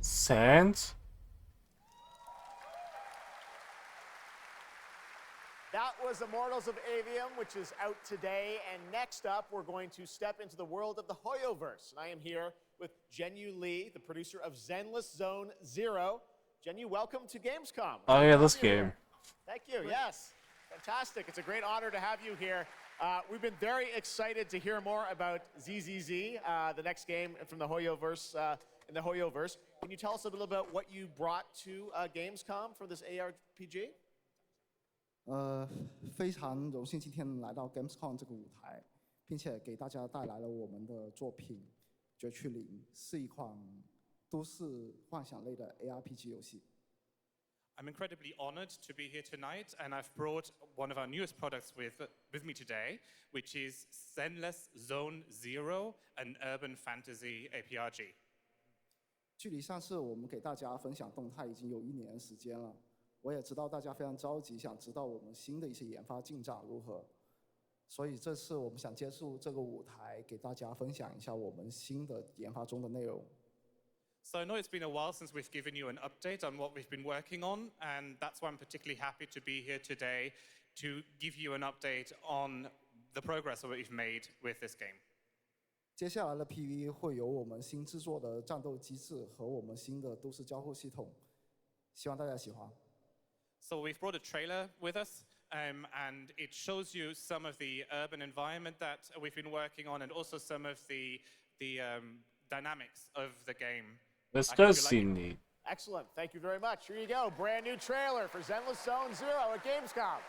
Sans? That was Immortals of Avium, which is out today. And next up, we're going to step into the world of the Hoyoverse. And I am here with Jenyu Lee, the producer of Zenless Zone Zero. Jenyu, welcome to Gamescom. Oh yeah, this Happy you're game. here. Thank you. Yes, fantastic. It's a great honor to have you here. We've been very excited to hear more about ZZZ, the next game from the Hoyoverse. In the Hoyoverse, can you tell us a little about what you brought to Gamescom for this ARPG? 非常荣幸今天来到 Gamescom 这个舞台，并且给大家带来了我们的作品《绝区零》，是一款都市幻想类的 ARPG 游戏。 I'm incredibly honored to be here tonight, and I've brought one of our newest products with me today, which is Zenless Zone Zero, an urban fantasy APRG. 距离上次我们给大家分享动态已经有1年的时间了，我也知道大家非常着急，想知道我们新的一些研发进展如何，所以这次我们想借助这个舞台，给大家分享一下我们新的研发中的内容。 So I know it's been a while since we've given you an update on what we've been working on, and that's why I'm particularly happy to be here today to give you an update on the progress that we've made with this game. 接下来的 PV 会有我们新制作的战斗机制和我们新的都市交互系统，希望大家喜欢。 So we've brought a trailer with us, and it shows you some of the urban environment that we've been working on, and also some of the dynamics of the game. This I hope does you like seem it. neat. Excellent. Thank you very much. Here you go. Brand new trailer for Zenless Zone Zero at Gamescom.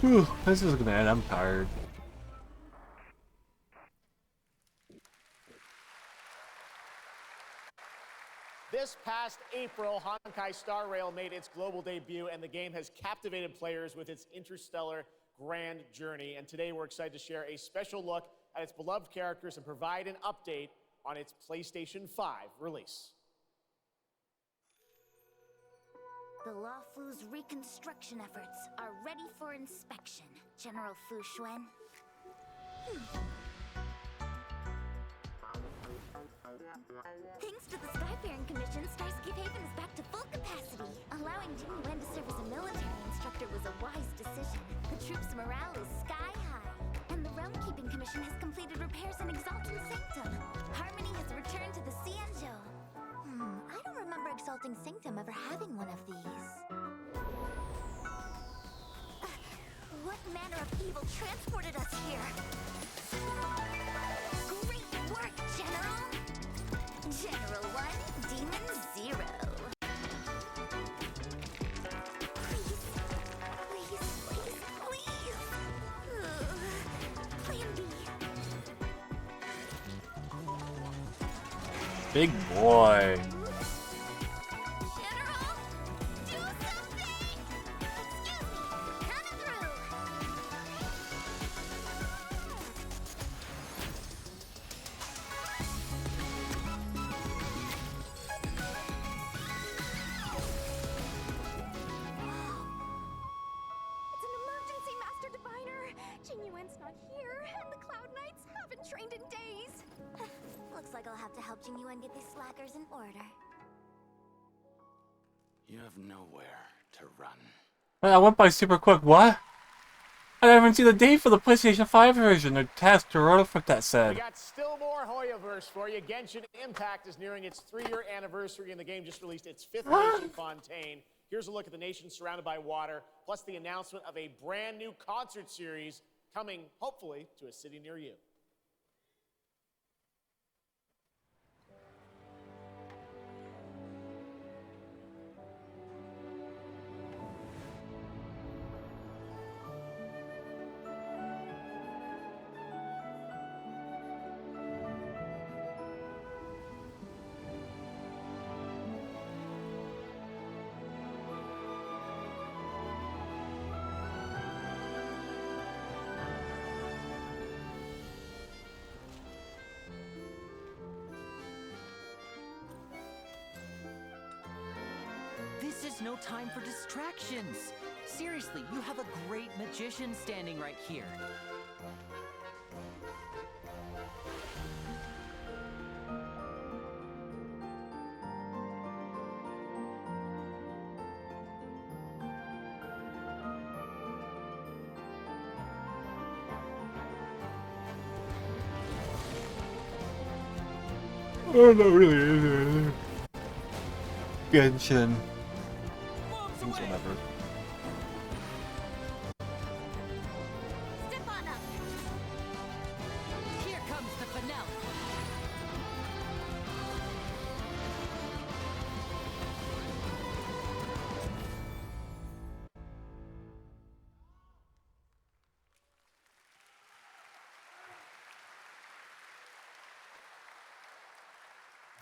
Whew, this is gonna end. I'm tired. This past April, Honkai Star Rail made its global debut, and the game has captivated players with its interstellar grand journey. And today we're excited to share a special look at its beloved characters and provide an update on its PlayStation 5 release. The Luofu's reconstruction efforts are ready for inspection, General Fu Xuan. Thanks to the Skyfaring Commission, Starscape Haven is back to full capacity. Allowing Jing Wen to serve as a military instructor was a wise decision. The troops' morale is sky high. And the Realm-Keeping Commission has completed repairs in Exalting Sanctum. Harmony has returned to the Xianzhou. I don't remember Exalting Sanctum ever having one of these. What manner of evil transported us here? Great work, General! General 1, Demon 0. Please, please, please, please! Plan B. Big boy. You have nowhere to run. I went by super quick. What? I didn't even see the date for the PlayStation 5 version. The task to what that said. We got still more Hoyoverse for you. Genshin Impact is nearing its 3-year anniversary, and the game just released its 5th nation, Fontaine. Here's a look at the nation surrounded by water, plus the announcement of a brand new concert series coming, hopefully, to a city near you. This is no time for distractions. Seriously, you have a great magician standing right here. Oh, not really. Genshin. Things whatever.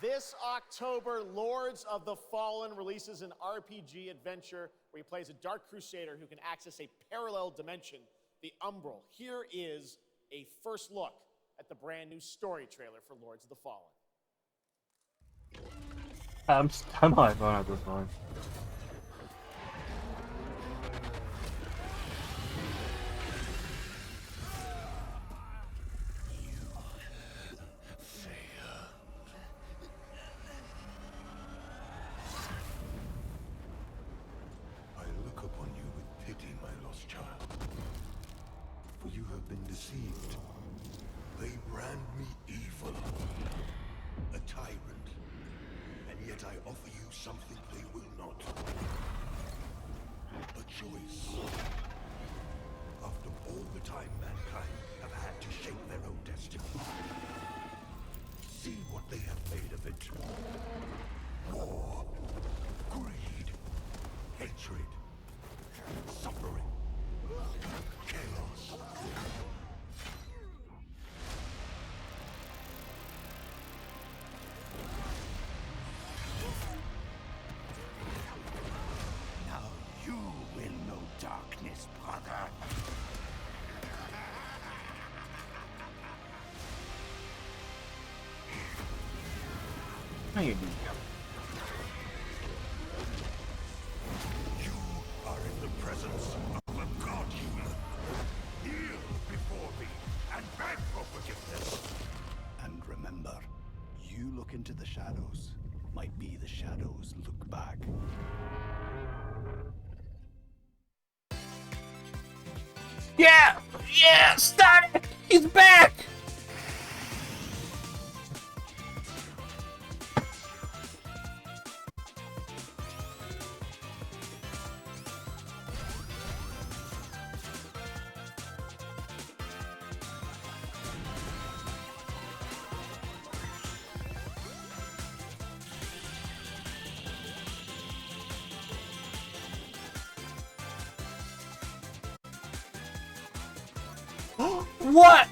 This October, Lords of the Fallen releases an RPG adventure where he plays a Dark Crusader who can access a parallel dimension, the Umbral. Here is a first look at the brand new story trailer for Lords of the Fallen. I'm on my phone at this point. I look upon you with pity, my lost child. For you have been deceived. They brand me evil. A tyrant. And yet I offer you something they will not. A choice. After all the time mankind have had to shape their own destiny. See what they have made of it. War. Greed. Hatred. Suffering. Chaos. Now you will know darkness, brother. How you doing? You are in the presence of a god human. Kneel before me and beg for forgiveness. And remember, you look into the shadows, might be the shadows look back. Yeah! Yeah! Sonic! He's back! What?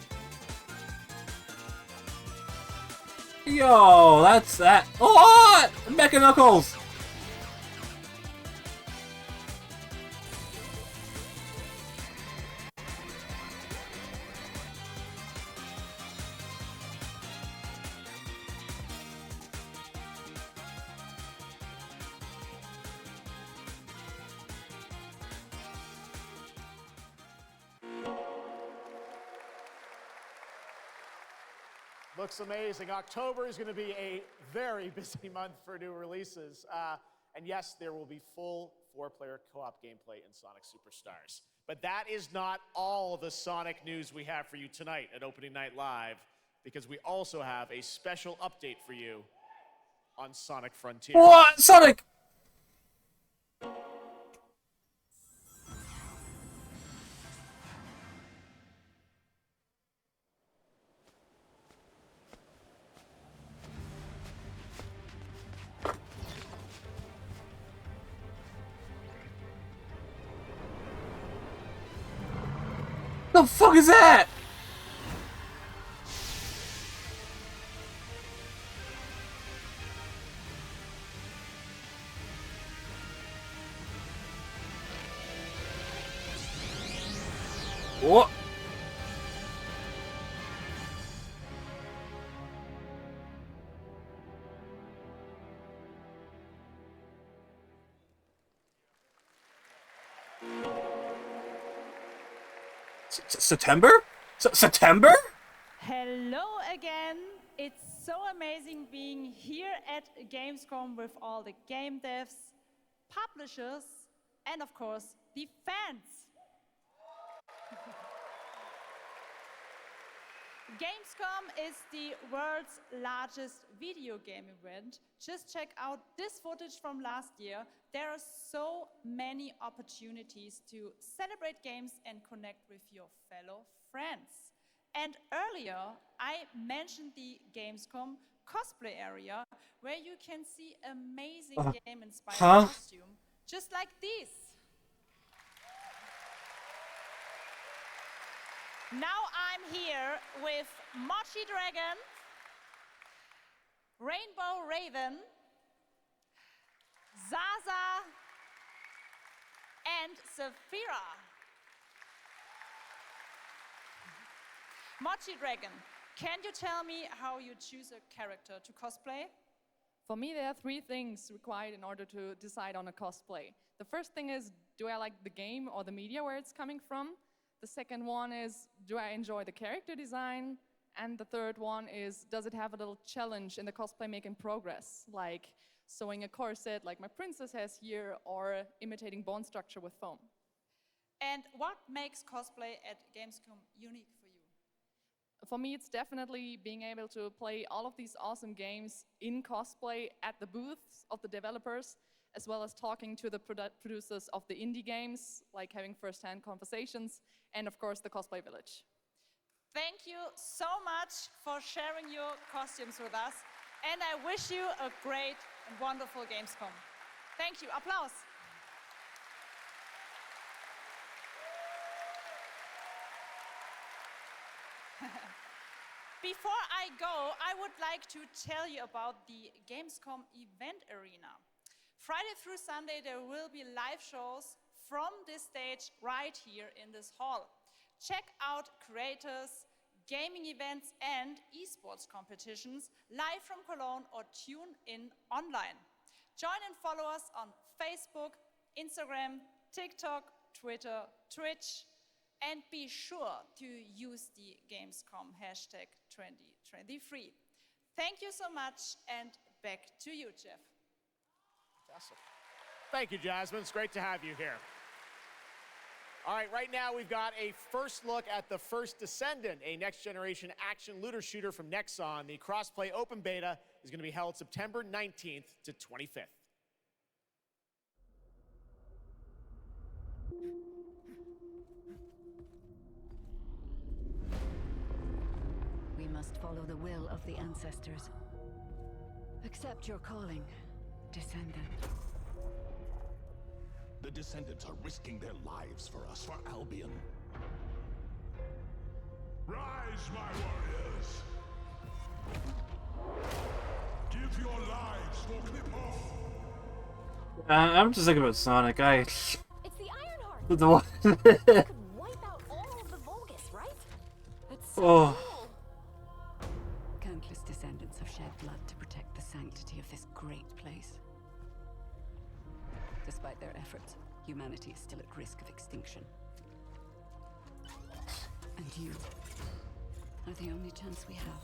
Yo, that's that. Oh! Mecha Knuckles! Looks amazing. October is going to be a very busy month for new releases. And yes, there will be full 4-player co-op gameplay in Sonic Superstars. But that is not all the Sonic news we have for you tonight at Opening Night Live, because we also have a special update for you on Sonic Frontiers. What? Sonic! The fuck is that? What? September? September? Hello again. It's so amazing being here at Gamescom with all the game devs, publishers, and of course, the fans. Gamescom is the world's largest video game event. Just check out this footage from last year. There are so many opportunities to celebrate games and connect with your fellow friends. And earlier, I mentioned the Gamescom cosplay area, where you can see amazing game-inspired costume, just like this. Now I'm here with Mochi Dragon, Rainbow Raven, Zaza, and Saphira. Mochi Dragon, can you tell me how you choose a character to cosplay? For me, there are 3 things required in order to decide on a cosplay. The first thing is, do I like the game or the media where it's coming from? The second one is, do I enjoy the character design? And the third one is, does it have a little challenge in the cosplay making progress? Like sewing a corset like my princess has here, or imitating bone structure with foam. And what makes cosplay at Gamescom unique for you? For me, it's definitely being able to play all of these awesome games in cosplay at the booths of the developers, as well as talking to the producers of the indie games, like having first-hand conversations, and of course the cosplay village. Thank you so much for sharing your costumes with us, and I wish you a great and wonderful Gamescom. Thank you. Applause. Before I go, I would like to tell you about the Gamescom event arena. Friday through Sunday, there will be live shows from this stage right here in this hall. Check out creators, gaming events, and esports competitions live from Cologne, or tune in online. Join and follow us on Facebook, Instagram, TikTok, Twitter, Twitch, and be sure to use the Gamescom hashtag 2023. Thank you so much, and back to you, Jeff. Fantastic. Thank you, Jasmine. It's great to have you here. All right, right now we've got a first look at the first Descendant, a next-generation action looter shooter from Nexon. The crossplay open beta is going to be held September 19th to 25th. We must follow the will of the ancestors. Accept your calling, Descendant. The Descendants are risking their lives for us, for Albion. Rise, my warriors! Give your lives for Clip-Off! I'm just thinking about Sonic. It's the Ironheart! The one. Could wipe out all of the Vulgus, right? It's so Oh. cool. Countless descendants have shed blood to protect the sanctity of this great place. Despite their efforts, humanity is still at risk of extinction. And you are the only chance we have.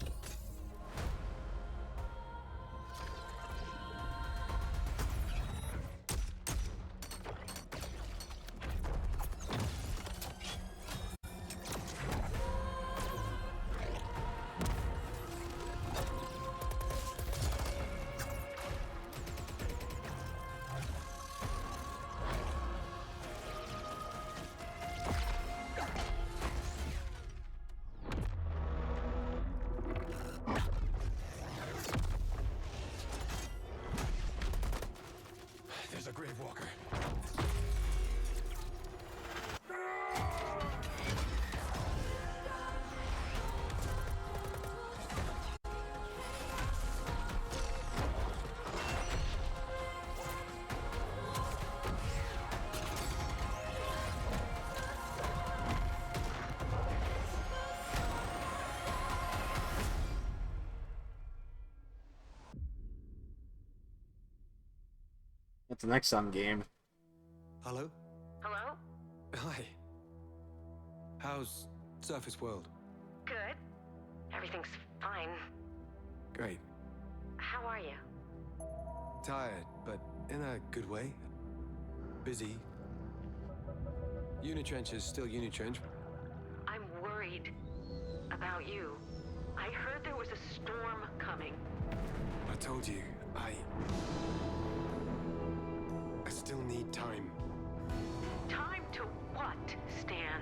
There's a Grave Walker. That's the Nexon game. Hello? Hello? Hi. How's Surface World? Good. Everything's fine. Great. How are you? Tired, but in a good way. Busy. Unitrench is still Unitrench. I'm worried about you. I heard there was a storm coming. I told you, I still need time. Time to what, Stan?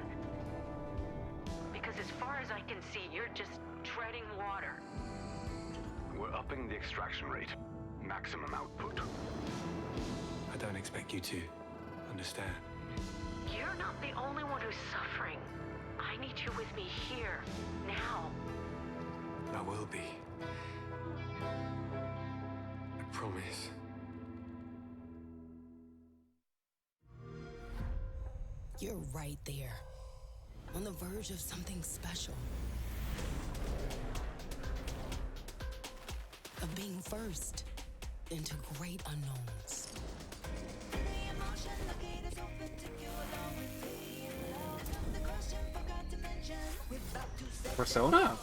Because as far as I can see, you're just treading water. We're upping the extraction rate. Maximum output. I don't expect you to understand. You're not the only one who's suffering. I need you with me here, now. I will be. Promise. You're right there, on the verge of something special. Of being first into great unknowns. Persona?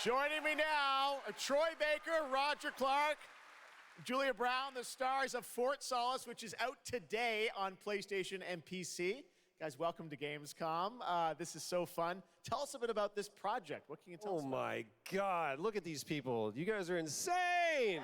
Joining me now, Troy Baker, Roger Clark, Julia Brown, the stars of Fort Solis, which is out today on PlayStation and PC. Guys, welcome to Gamescom. This is so fun. Tell us a bit about this project. What can you tell us about? Oh my God, look at these people. You guys are insane.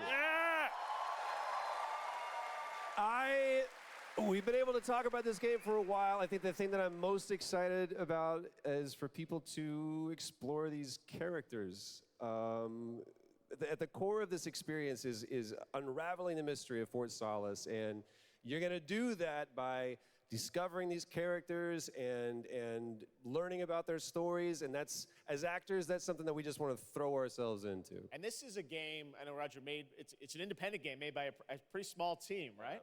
We've been able to talk about this game for a while. I think the thing that I'm most excited about is for people to explore these characters. At the core of this experience is unraveling the mystery of Fort Solis, and you're gonna do that by discovering these characters and learning about their stories, and that's, as actors, that's something that we just want to throw ourselves into. And this is a game, I know Roger made, it's an independent game made by a pretty small team, right?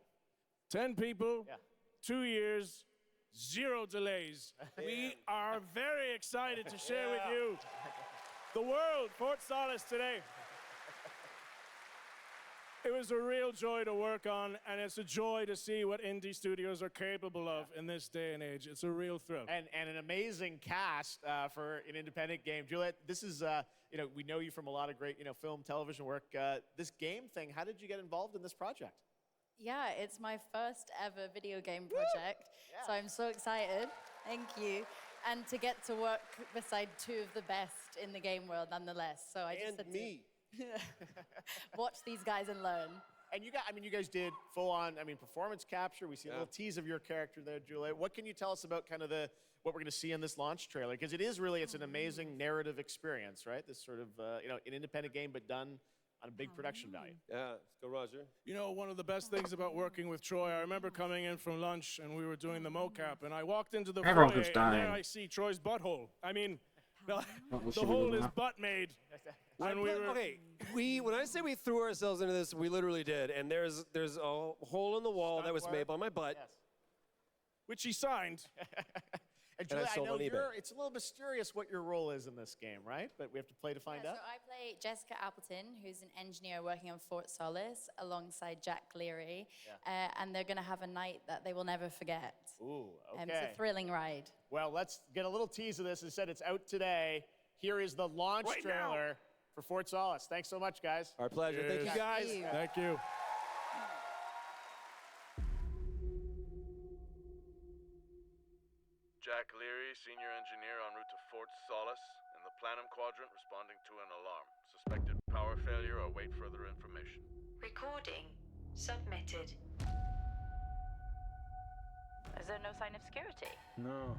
10 people, 2 years, 0 delays. We are very excited to share with you the world, Fort Solis today. It was a real joy to work on, and it's a joy to see what indie studios are capable of in this day and age. It's a real thrill. And an amazing cast for an independent game. Juliet, this is, we know you from a lot of great, film, television work. This game thing, how did you get involved in this project? Yeah, it's my first ever video game project, so I'm so excited. Thank you. And to get to work beside 2 of the best in the game world nonetheless. So I just had to watch these guys and learn. And you guys did full-on, performance capture. We see a little tease of your character there, Juliet. What can you tell us about kind of what we're going to see in this launch trailer? Because it's an amazing narrative experience, right? This sort of, an independent game, but done on a big production value. Yeah, let's go, Roger. You know, one of the best things about working with Troy, I remember coming in from lunch and we were doing the mocap, and I walked into the foyer and there I see Troy's butthole. I mean, the hole is butt made. When when I say we threw ourselves into this, we literally did, and there's a hole in the wall that was made by my butt. Yes. Which he signed. And Julia, I know it's a little mysterious what your role is in this game, right? But we have to play to find out. So I play Jessica Appleton, who's an engineer working on Fort Solis alongside Jack Leary. And they're going to have a night that they will never forget. Ooh, okay. It's a thrilling ride. Well, let's get a little tease of this. As I said, it's out today. Here is the launch trailer for Fort Solis. Thanks so much, guys. Our pleasure. Thank you, guys. Thank you. Jack Leary, senior engineer en route to Fort Solis, in the Planum Quadrant, responding to an alarm. Suspected power failure, or await further information. Recording submitted. Is there no sign of security? No.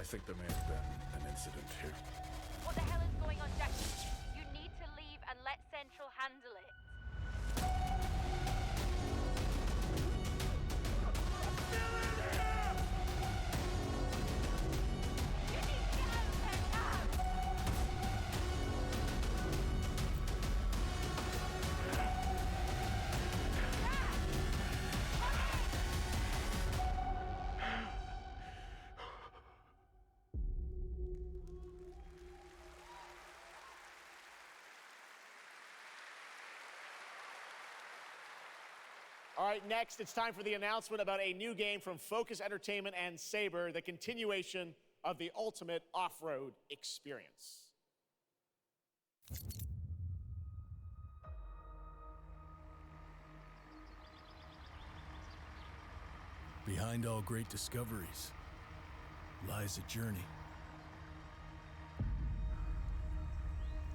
I think there may have been an incident here. What the hell is going on, Jack? You need to leave and let Central handle it. All right, next it's time for the announcement about a new game from Focus Entertainment and Saber, the continuation of the ultimate off-road experience. Behind all great discoveries lies a journey.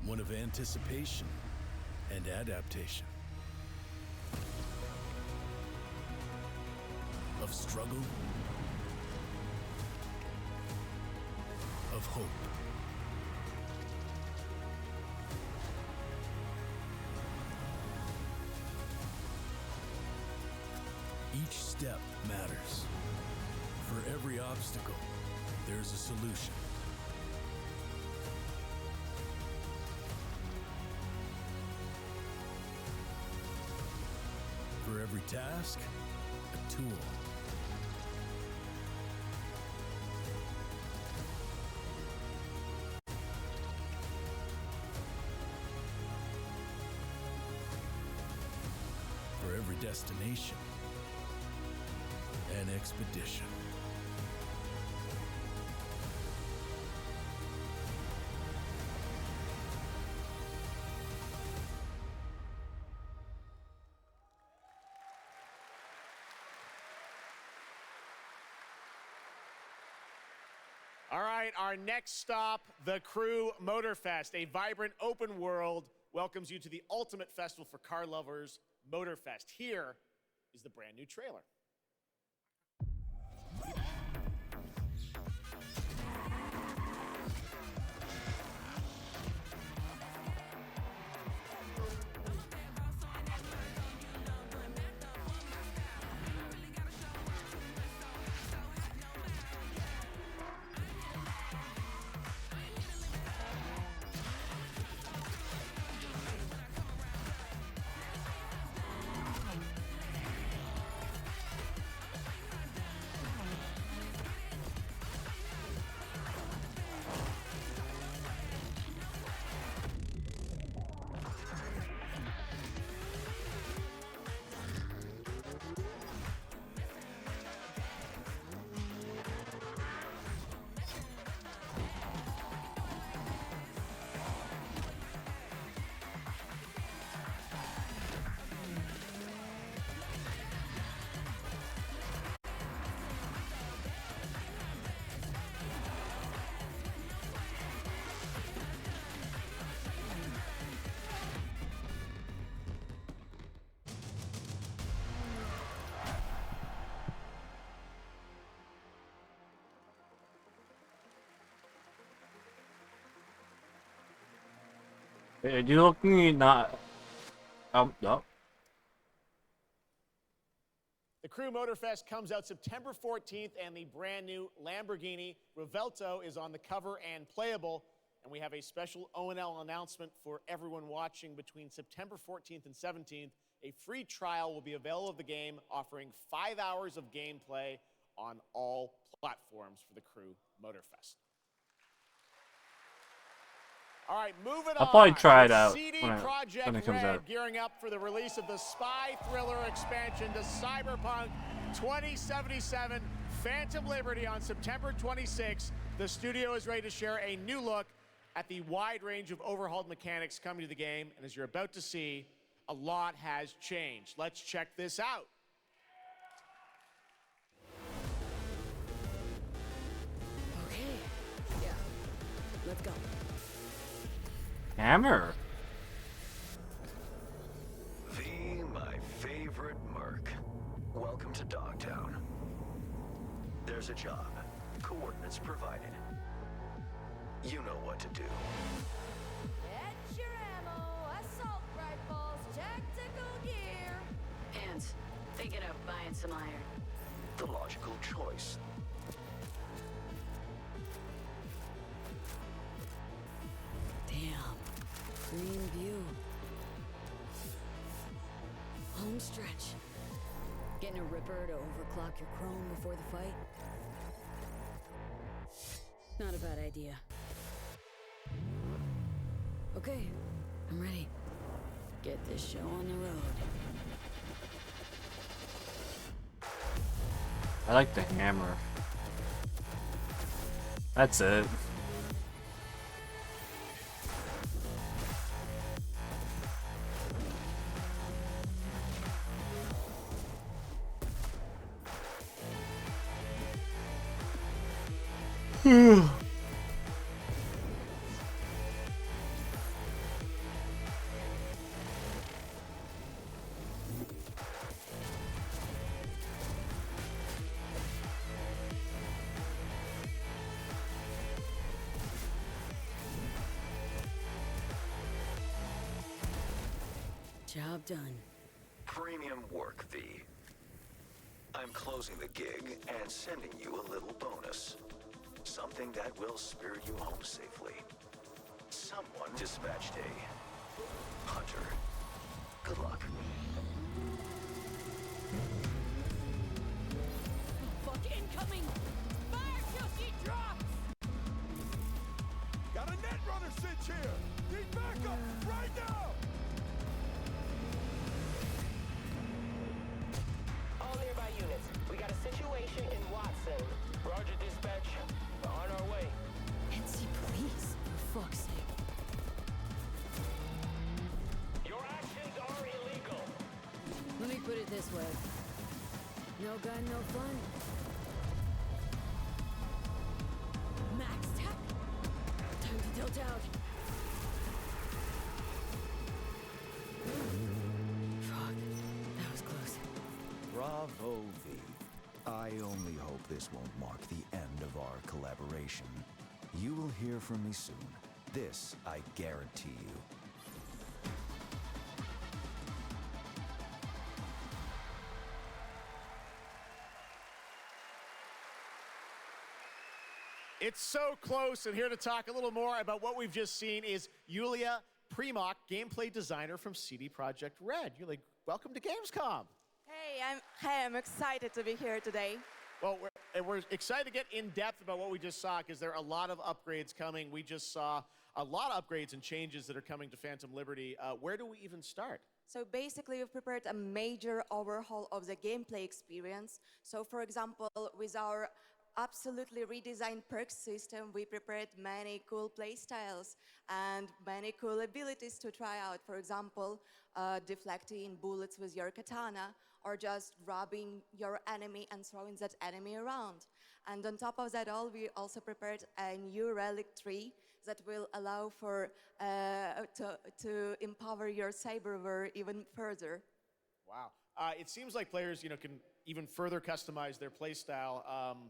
One of anticipation and adaptation. Of struggle. Of hope. Each step matters. For every obstacle, there's a solution. For every task, a tool. For every destination, an expedition. All right, our next stop, the Crew Motorfest, a vibrant open world, welcomes you to the ultimate festival for car lovers, Motorfest. Here is the brand new trailer. You looking not? No. The Crew Motorfest comes out September 14th, and the brand new Lamborghini Revuelto is on the cover and playable. And we have a special O&L announcement for everyone watching between September 14th and 17th. A free trial will be available of the game, offering 5 hours of gameplay on all platforms for the Crew Motorfest. All right, moving on. I'll probably try it out CD when Projekt it comes Red out. gearing up for the release of the spy thriller expansion to Cyberpunk 2077 Phantom Liberty on September 26th. The studio is ready to share a new look at the wide range of overhauled mechanics coming to the game. And as you're about to see, a lot has changed. Let's check this out. Okay. Yeah. Let's go. Hammer. V, my favorite merc. Welcome to Dogtown. There's a job. Coordinates provided. You know what to do. Get your ammo, assault rifles, tactical gear. Hands, thinking of buying some iron. The logical choice. Damn. Green view. Home stretch. Getting a ripper to overclock your chrome before the fight? Not a bad idea. Okay, I'm ready. Get this show on the road. I like the hammer. That's it. Job done. Premium work fee. I'm closing the gig and sending you a little bonus. Something that will spirit you home safely. Someone dispatched a hunter. Good luck. Fuck incoming! Fire till she drops! Got a net runner cinch here! Need backup right now! All nearby units, we got a situation in Watson. Roger, dispatch. We're on our way. NC police, for fuck's sake. Your actions are illegal. Let me put it this way. No gun, no fun. Max tech. Time to tilt out. Fuck, that was close. Bravo, V. I only hope this won't mark the end of our collaboration. You will hear from me soon. This I guarantee you. It's so close, and here to talk a little more about what we've just seen is Yulia Primok, gameplay designer from CD Projekt Red. Yulia, welcome to Gamescom. Hey, I'm excited to be here today. Well, we're excited to get in depth about what we just saw because there are a lot of upgrades coming. We just saw a lot of upgrades and changes that are coming to Phantom Liberty. Where do we even start? So basically, we've prepared a major overhaul of the gameplay experience. So for example, with our absolutely redesigned perks system, we prepared many cool playstyles and many cool abilities to try out. For example, deflecting bullets with your katana, or just grabbing your enemy and throwing that enemy around. And on top of that all, we also prepared a new relic tree that will allow for to empower your cyberware even further. Wow. It seems like players, can even further customize their playstyle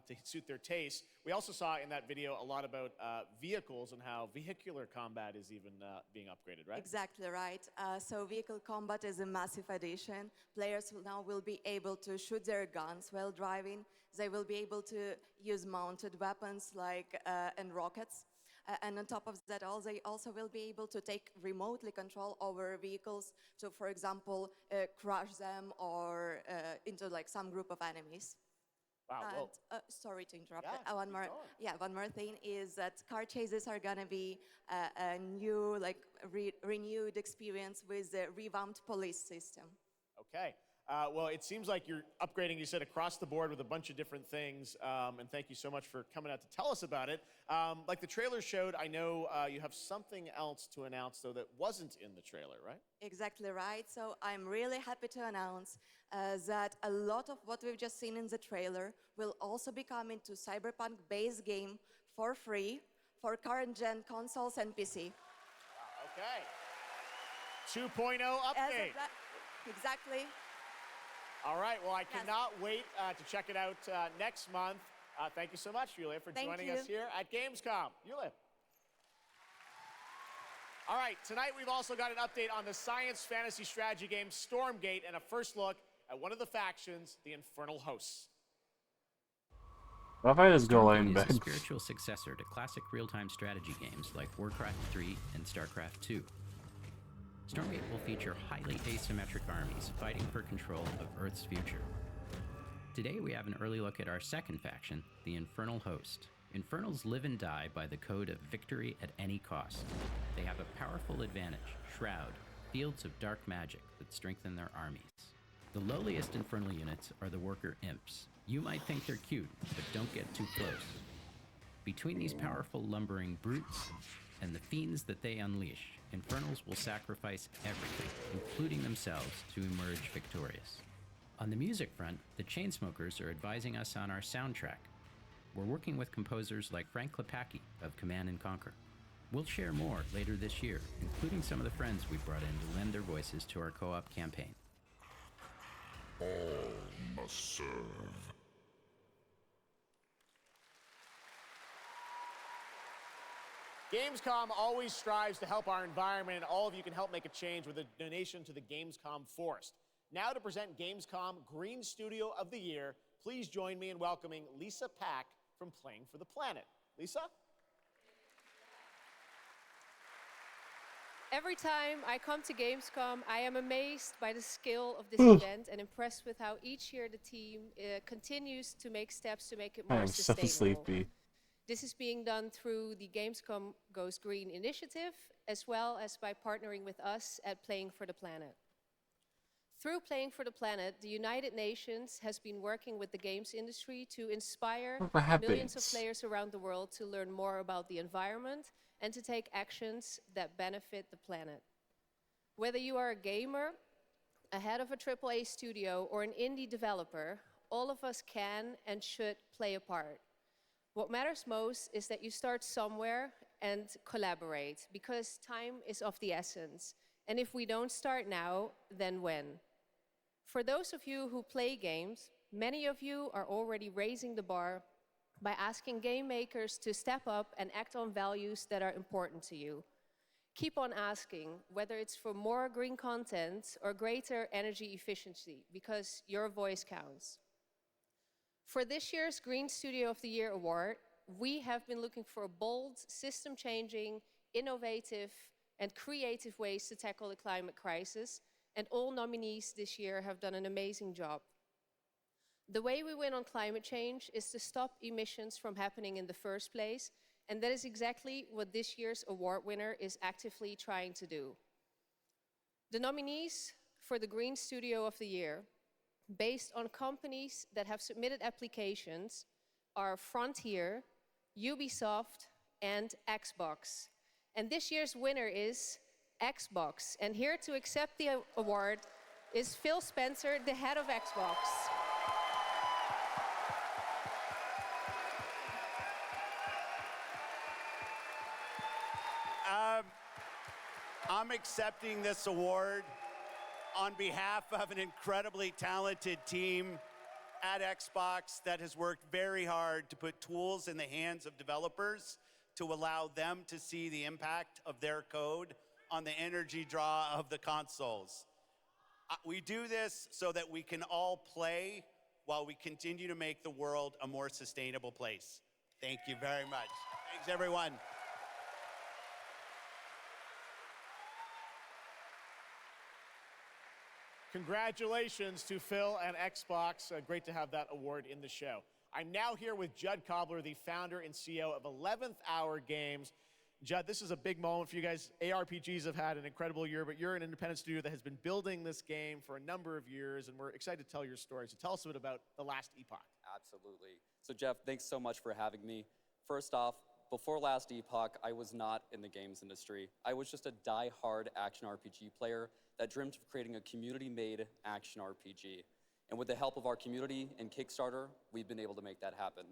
to suit their taste. We also saw in that video a lot about vehicles and how vehicular combat is even being upgraded, right? Exactly right. So vehicle combat is a massive addition. Players will be able to shoot their guns while driving. They will be able to use mounted weapons like and rockets. And on top of that all, they also will be able to take remotely control over vehicles to, for example, crush them or into like some group of enemies. Wow. And, sorry to interrupt. Yeah, One more thing is that car chases are gonna be a new, renewed experience with the revamped police system. Okay. Well, it seems like you're upgrading, you said, across the board with a bunch of different things, and thank you so much for coming out to tell us about it. Like the trailer showed, I know you have something else to announce, though, that wasn't in the trailer, right? Exactly right. So I'm really happy to announce that a lot of what we've just seen in the trailer will also be coming to Cyberpunk base game for free for current-gen consoles and PC. Wow, okay. 2.0 update. Exactly. All right, well, I cannot wait to check it out next month. Thank you so much, Yulia, for joining us here at Gamescom. Yulia. All right, tonight we've also got an update on the science fantasy strategy game Stormgate and a first look at one of the factions, the Infernal Hosts. What if I just go lay in Stormgate is a bed? spiritual successor to classic real-time strategy games like Warcraft 3 and StarCraft 2. Stormgate will feature highly asymmetric armies fighting for control of Earth's future. Today we have an early look at our second faction, the Infernal Host. Infernals live and die by the code of victory at any cost. They have a powerful advantage, Shroud, fields of dark magic that strengthen their armies. The lowliest infernal units are the worker imps. You might think they're cute, but don't get too close. Between these powerful lumbering brutes and the fiends that they unleash, infernals will sacrifice everything, including themselves, to emerge victorious. On the music front, the Chainsmokers are advising us on our soundtrack. We're working with composers like Frank Klepacki of Command & Conquer. We'll share more later this year, including some of the friends we've brought in to lend their voices to our co-op campaign. All must serve. Gamescom always strives to help our environment, and all of you can help make a change with a donation to the Gamescom Forest. Now to present Gamescom Green Studio of the Year, please join me in welcoming Lisa Pack from Playing for the Planet. Lisa? Every time I come to Gamescom, I am amazed by the scale of this event and impressed with how each year the team continues to make steps to make it more sustainable. I'm so sleepy. This is being done through the Gamescom Goes Green initiative, as well as by partnering with us at Playing for the Planet. Through Playing for the Planet, the United Nations has been working with the games industry to inspire millions of players around the world to learn more about the environment and to take actions that benefit the planet. Whether you are a gamer, a head of a AAA studio, or an indie developer, all of us can and should play a part. What matters most is that you start somewhere and collaborate, because time is of the essence. And if we don't start now, then when? For those of you who play games, many of you are already raising the bar by asking game makers to step up and act on values that are important to you. Keep on asking, whether it's for more green content or greater energy efficiency, because your voice counts. For this year's Green Studio of the Year award, we have been looking for bold, system-changing, innovative, and creative ways to tackle the climate crisis, and all nominees this year have done an amazing job. The way we win on climate change is to stop emissions from happening in the first place, and that is exactly what this year's award winner is actively trying to do. The nominees for the Green Studio of the Year, based on companies that have submitted applications, are Frontier, Ubisoft, and Xbox. And this year's winner is Xbox. And here to accept the award is Phil Spencer, the head of Xbox. I'm accepting this award on behalf of an incredibly talented team at Xbox that has worked very hard to put tools in the hands of developers to allow them to see the impact of their code on the energy draw of the consoles. We do this so that we can all play while we continue to make the world a more sustainable place. Thank you very much. Thanks, everyone. Congratulations to Phil and Xbox. Great to have that award in the show. I'm now here with Judd Cobbler, the founder and CEO of 11th Hour Games. Judd, this is a big moment for you guys. ARPGs have had an incredible year, but you're an independent studio that has been building this game for a number of years, and we're excited to tell your story. So tell us a bit about The Last Epoch. Absolutely. So Jeff, thanks so much for having me. First off, before Last Epoch, I was not in the games industry. I was just a die-hard action RPG player that dreamt of creating a community-made action RPG. And with the help of our community and Kickstarter, we've been able to make that happen.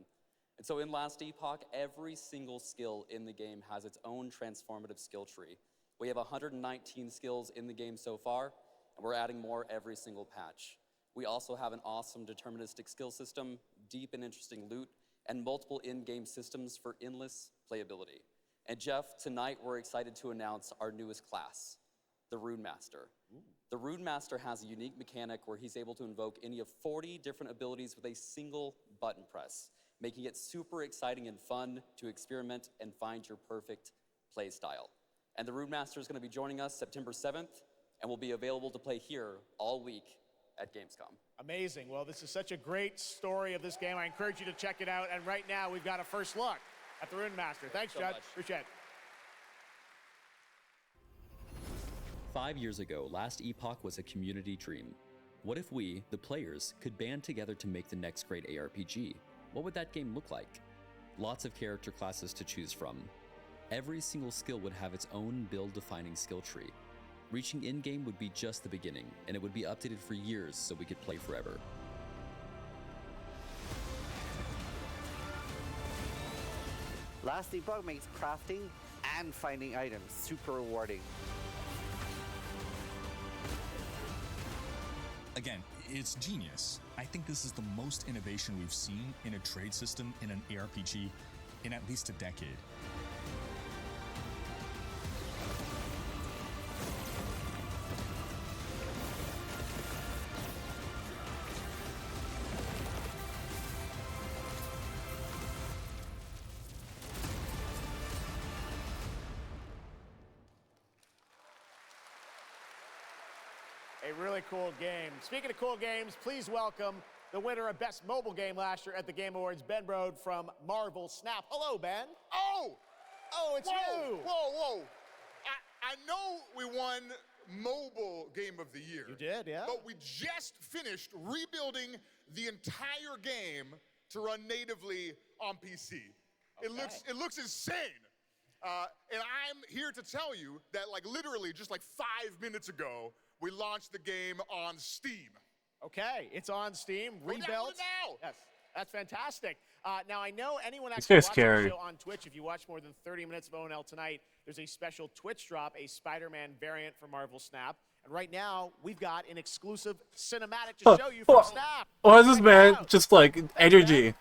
And so in Last Epoch, every single skill in the game has its own transformative skill tree. We have 119 skills in the game so far, and we're adding more every single patch. We also have an awesome deterministic skill system, deep and interesting loot, and multiple in-game systems for endless playability. And Jeff, tonight we're excited to announce our newest class, the Rune Master. The Rune Master has a unique mechanic where he's able to invoke any of 40 different abilities with a single button press, making it super exciting and fun to experiment and find your perfect play style. And the Rune Master is going to be joining us September 7th and will be available to play here all week at Gamescom. Amazing. Well, this is such a great story of this game. I encourage you to check it out. And right now, we've got a first look at the Rune Master. Thanks, Judd. Appreciate it. 5 years ago, Last Epoch was a community dream. What if we, the players, could band together to make the next great ARPG? What would that game look like? Lots of character classes to choose from. Every single skill would have its own build-defining skill tree. Reaching in-game would be just the beginning, and it would be updated for years so we could play forever. Last Epoch makes crafting and finding items super rewarding. Again, it's genius. I think this is the most innovation we've seen in a trade system in an ARPG in at least a decade. A really cool game. Speaking of cool games, please welcome the winner of Best Mobile Game last year at the Game Awards, Ben Brode from Marvel Snap. Hello, Ben. Oh! Oh, it's you! Whoa! I know we won Mobile Game of the Year. You did, yeah. But we just finished rebuilding the entire game to run natively on PC. Okay. It looks insane. And I'm here to tell you that, like, literally just like 5 minutes ago, we launched the game on Steam. Okay, it's on Steam, rebuilt. Now. Yes, that's fantastic. Now, I know anyone It's actually kinda watching the scary. show on Twitch, if you watch more than 30 minutes of ONL tonight, there's a special Twitch drop, a Spider-Man variant for Marvel Snap. And right now, we've got an exclusive cinematic to show you from Snap. Why is this man just like energy?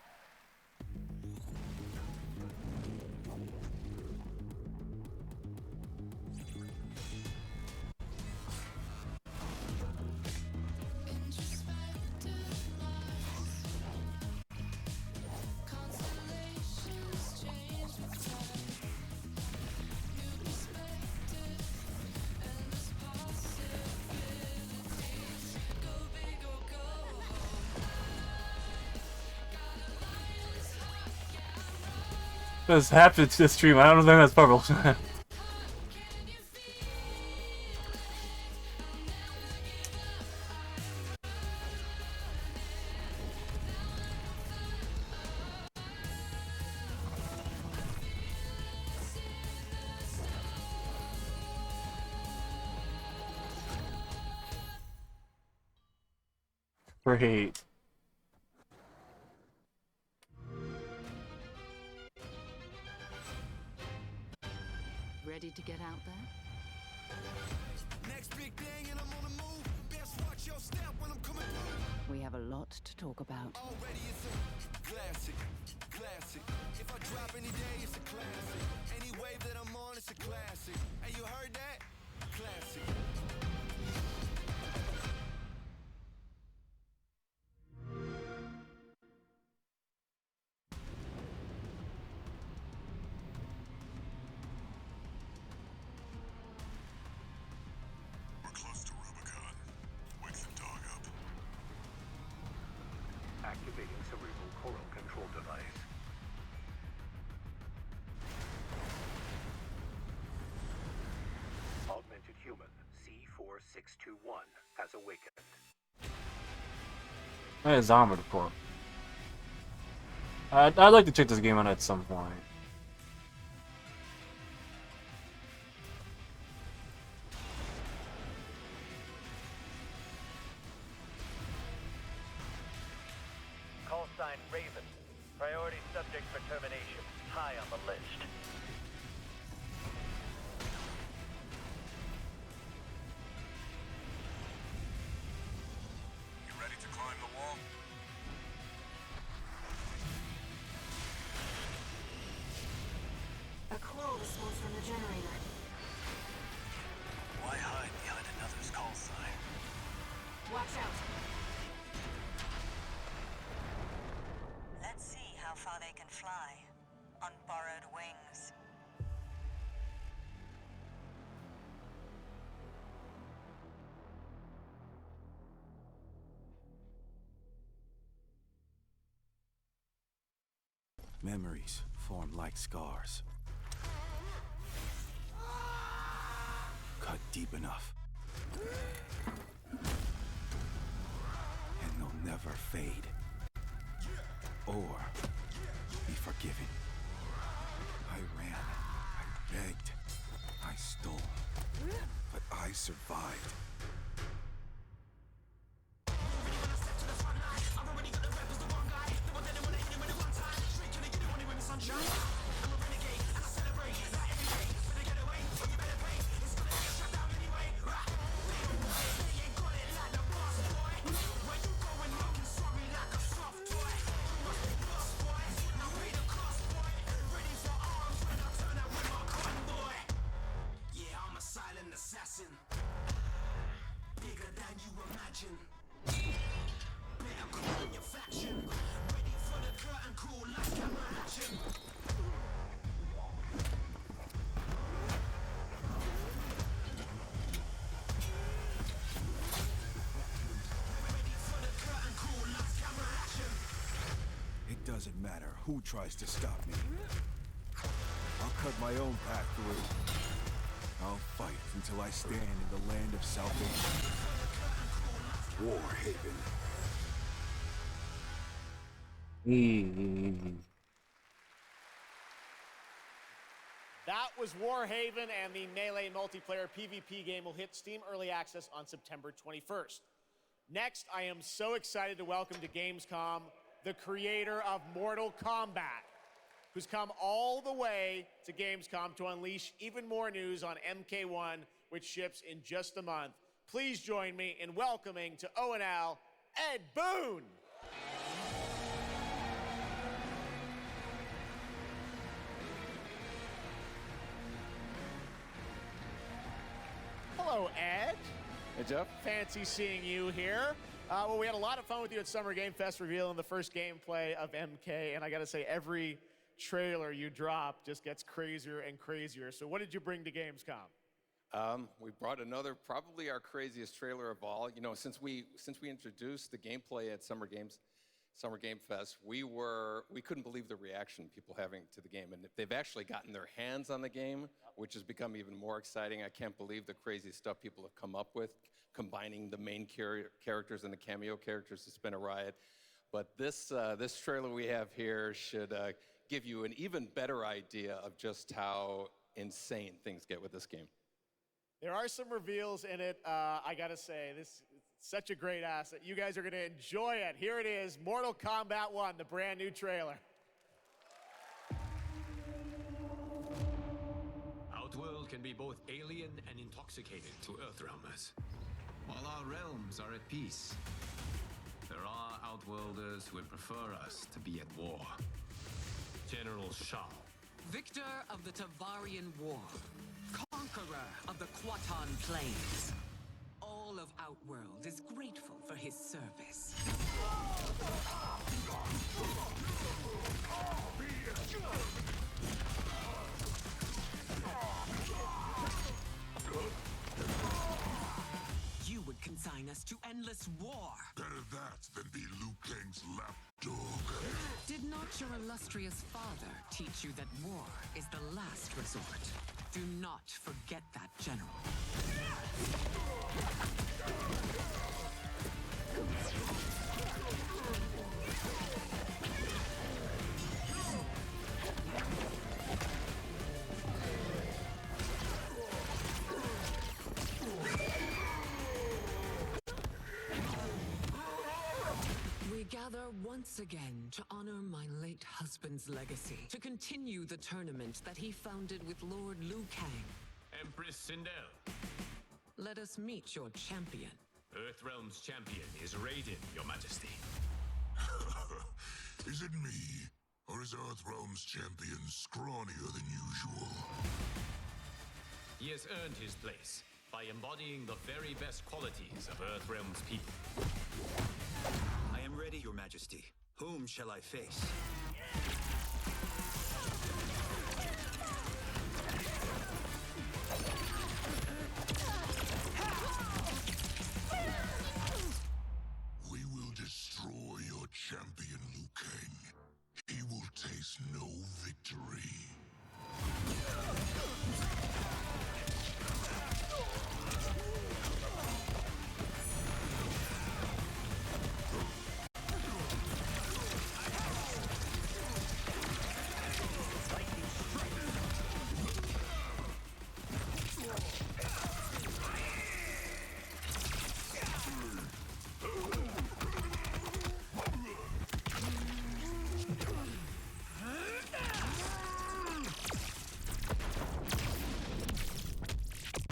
This happened to this stream. I don't think that's purple. Great. Ready to get out there? Next big thing and I'm on the move. Best watch your step when I'm coming through. We have a lot to talk about. Already it's a classic. If I drop any day, it's a classic. Any wave that I'm on, it's a classic. Hey, you heard that? Classic. We're close to Rubicon. Wake the dog up. Activating cerebral coral control device. Augmented human C4621 has awakened. That is Armored Core. I'd like to check this game out at some point. Call sign Raven. Priority subject for termination. High on the list. You ready to climb the wall? A call response from the generator. Why hide behind another's call sign? Watch out. Let's see how far they can fly on borrowed wings. Memories form like scars. Cut deep enough. never fade. Or be forgiven. I ran, I begged, I stole, but I survived. It doesn't matter who tries to stop me. I'll cut my own path through. I'll fight until I stand in the land of salvation. Warhaven. That was Warhaven, and the Melee multiplayer PvP game will hit Steam Early Access on September 21st. Next, I am so excited to welcome to Gamescom the creator of Mortal Kombat, who's come all the way to Gamescom to unleash even more news on MK1, which ships in just a month. Please join me in welcoming to O&L, Ed Boon. Hello, Ed. Hey, Jeff. Fancy seeing you here. Well, we had a lot of fun with you at Summer Game Fest revealing the first gameplay of MK, and I gotta say, every trailer you drop just gets crazier and crazier. So what did you bring to Gamescom? We brought another, probably our craziest trailer of all. You know, since we introduced the gameplay at Summer Game Fest, we couldn't believe the reaction people having to the game, and they've actually gotten their hands on the game, which has become even more exciting. I can't believe the crazy stuff people have come up with, combining the main characters and the cameo characters. It's been a riot. But this trailer we have here should give you an even better idea of just how insane things get with this game. There are some reveals in it. I gotta say, this is such a great asset. You guys are gonna enjoy it. Here it is, Mortal Kombat 1, the brand new trailer. Outworld can be both alien and intoxicating to Earthrealmers. While our realms are at peace, there are Outworlders who would prefer us to be at war. General Shao. Victor of the Tavarian War. Conqueror of the Quatan Plains. All of Outworld is grateful for his service. You would consign us to endless war. Better that than be Liu Kang's lapdog. Did not your illustrious father teach you that war is the last resort? Do not forget that, General. We gather once again to honor my late husband's legacy, to continue the tournament that he founded with Lord Liu Kang. Empress Sindel. Let us meet your champion. Earthrealm's champion is Raiden, Your Majesty. Is it me? Or is Earthrealm's champion scrawnier than usual? He has earned his place by embodying the very best qualities of Earthrealm's people. I am ready, Your Majesty. Whom shall I face? We will destroy your champion, Liu Kang. He will taste no victory.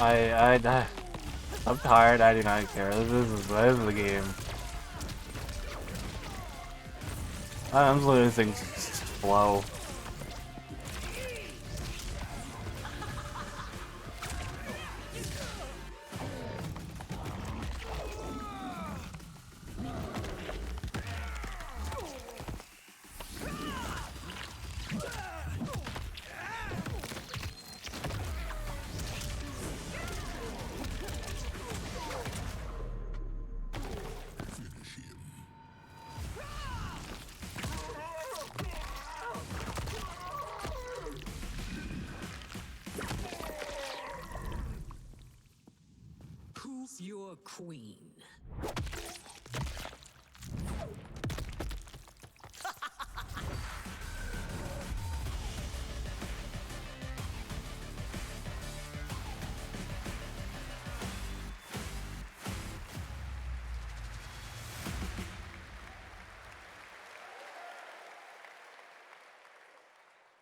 I'm tired. I do not care. This is the game. I'm just letting things flow. Who's your queen?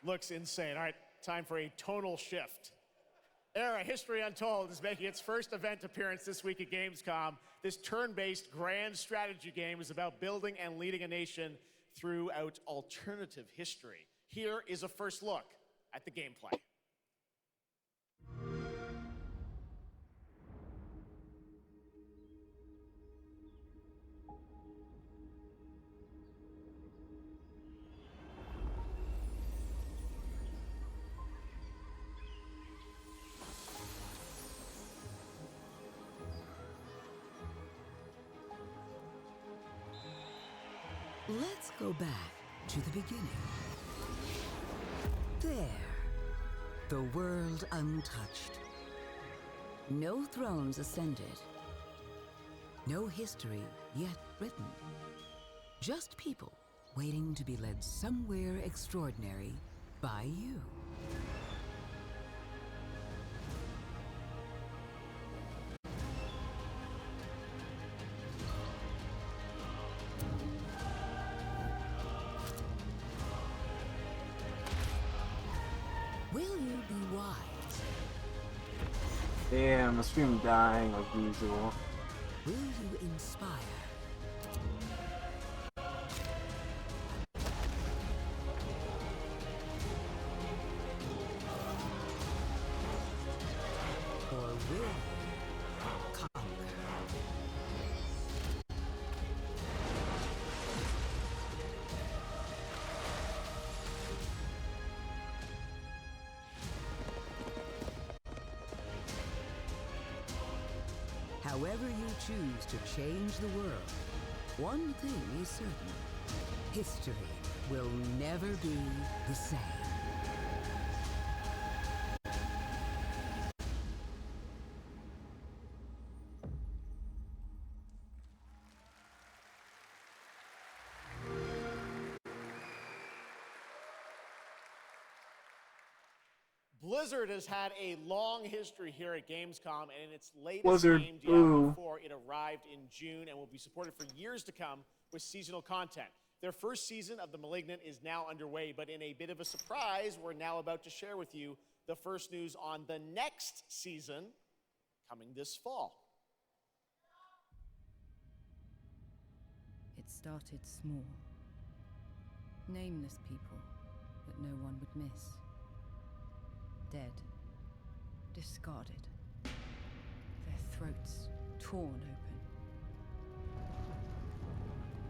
Looks insane. All right, time for a tonal shift. Era History Untold is making its first event appearance this week at Gamescom. This turn-based grand strategy game is about building and leading a nation throughout alternative history. Here is a first look at the gameplay. Let's go back to the beginning. There, the world untouched. No thrones ascended. No history yet written. Just people waiting to be led somewhere extraordinary by you. Will you be wise? Damn, the stream dying like usual. Will you inspire? Or will you conquer? However you choose to change the world, one thing is certain. History will never be the same. Blizzard has had a long history here at Gamescom, and in its latest Blizzard, game, Diablo ooh. 4, it arrived in June and will be supported for years to come with seasonal content. Their first season of The Malignant is now underway, but in a bit of a surprise, we're now about to share with you the first news on the next season coming this fall. It started small. Nameless people that no one would miss. Dead. Discarded. Their throats torn open.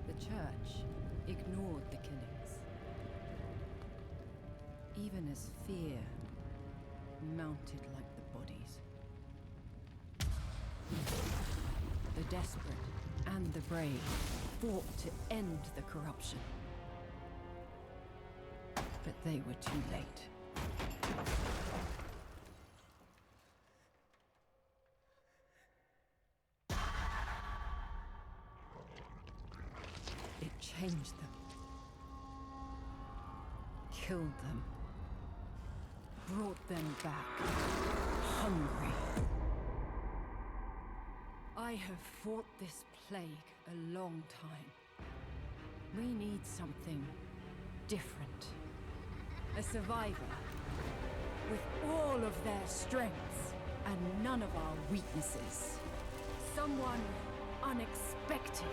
The church ignored the killings. Even as fear mounted like the bodies. The desperate and the brave fought to end the corruption. But they were too late. It changed them. Killed them. Brought them back. Hungry. I have fought this plague a long time. We need something different. A survivor with all of their strengths. and none of our weaknesses. Someone unexpected.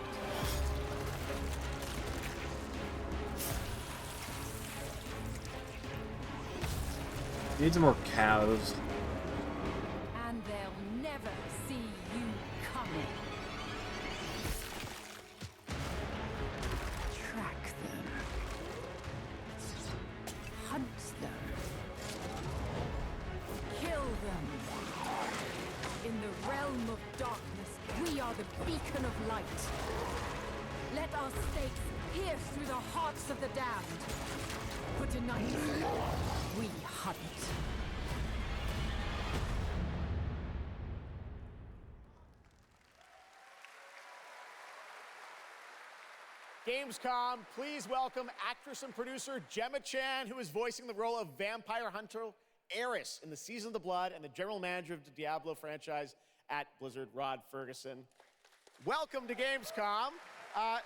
Need some more cows. And they'll never see you coming. Track them. Hunt them. Kill them. In the realm of darkness, we are the beacon of light. Let our stakes pierce through the hearts of the damned. For tonight, we hunt. Gamescom, please welcome actress and producer Gemma Chan, who is voicing the role of vampire hunter Eris in the Season of the Blood, and the general manager of the Diablo franchise at Blizzard, Rod Ferguson. Welcome to Gamescom. Hi,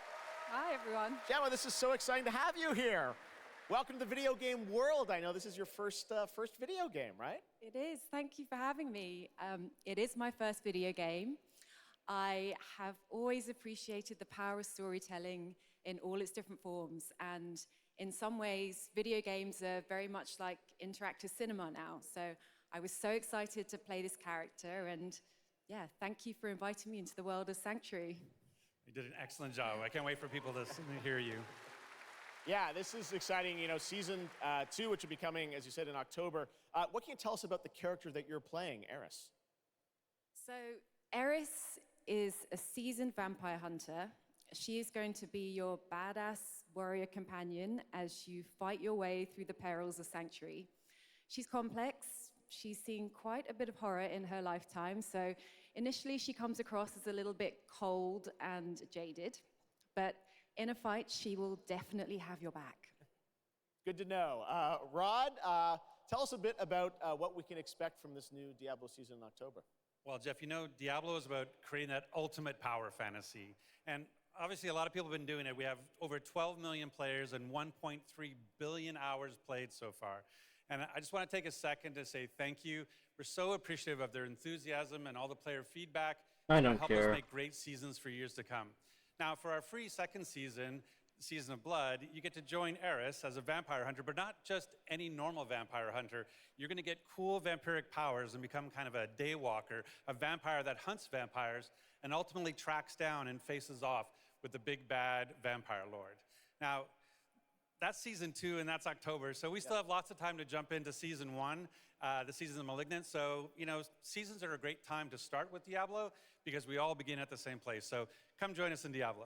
everyone. Gemma, this is so exciting to have you here. Welcome to the video game world. I know this is your first video game, right? It is. Thank you for having me. It is my first video game. I have always appreciated the power of storytelling in all its different forms. And in some ways, video games are very much like interactive cinema now. So I was so excited to play this character. And yeah, thank you for inviting me into the world of Sanctuary. You did an excellent job. I can't wait for people to hear you. Yeah, this is exciting. You know, season 2, which will be coming, as you said, in October. What can you tell us about the character that you're playing, Eris? So Eris is a seasoned vampire hunter. She is going to be your badass warrior companion as you fight your way through the perils of Sanctuary. She's complex. She's seen quite a bit of horror in her lifetime, so initially she comes across as a little bit cold and jaded, but in a fight, she will definitely have your back. Good to know. Rod, tell us a bit about what we can expect from this new Diablo season in October. Well, Jeff, you know, Diablo is about creating that ultimate power fantasy. And obviously, a lot of people have been doing it. We have over 12 million players and 1.3 billion hours played so far. And I just want to take a second to say thank you. We're so appreciative of their enthusiasm and all the player feedback. I don't help care. us make great seasons for years to come. Now, for our free second season, Season of Blood, you get to join Eris as a vampire hunter, but not just any normal vampire hunter. You're going to get cool vampiric powers and become kind of a daywalker, a vampire that hunts vampires and ultimately tracks down and faces off with the big bad vampire lord. Now, that's Season 2, and that's October, so we still have lots of time to jump into Season 1, the Season of Malignant. So, you know, seasons are a great time to start with Diablo because we all begin at the same place. So come join us in Diablo.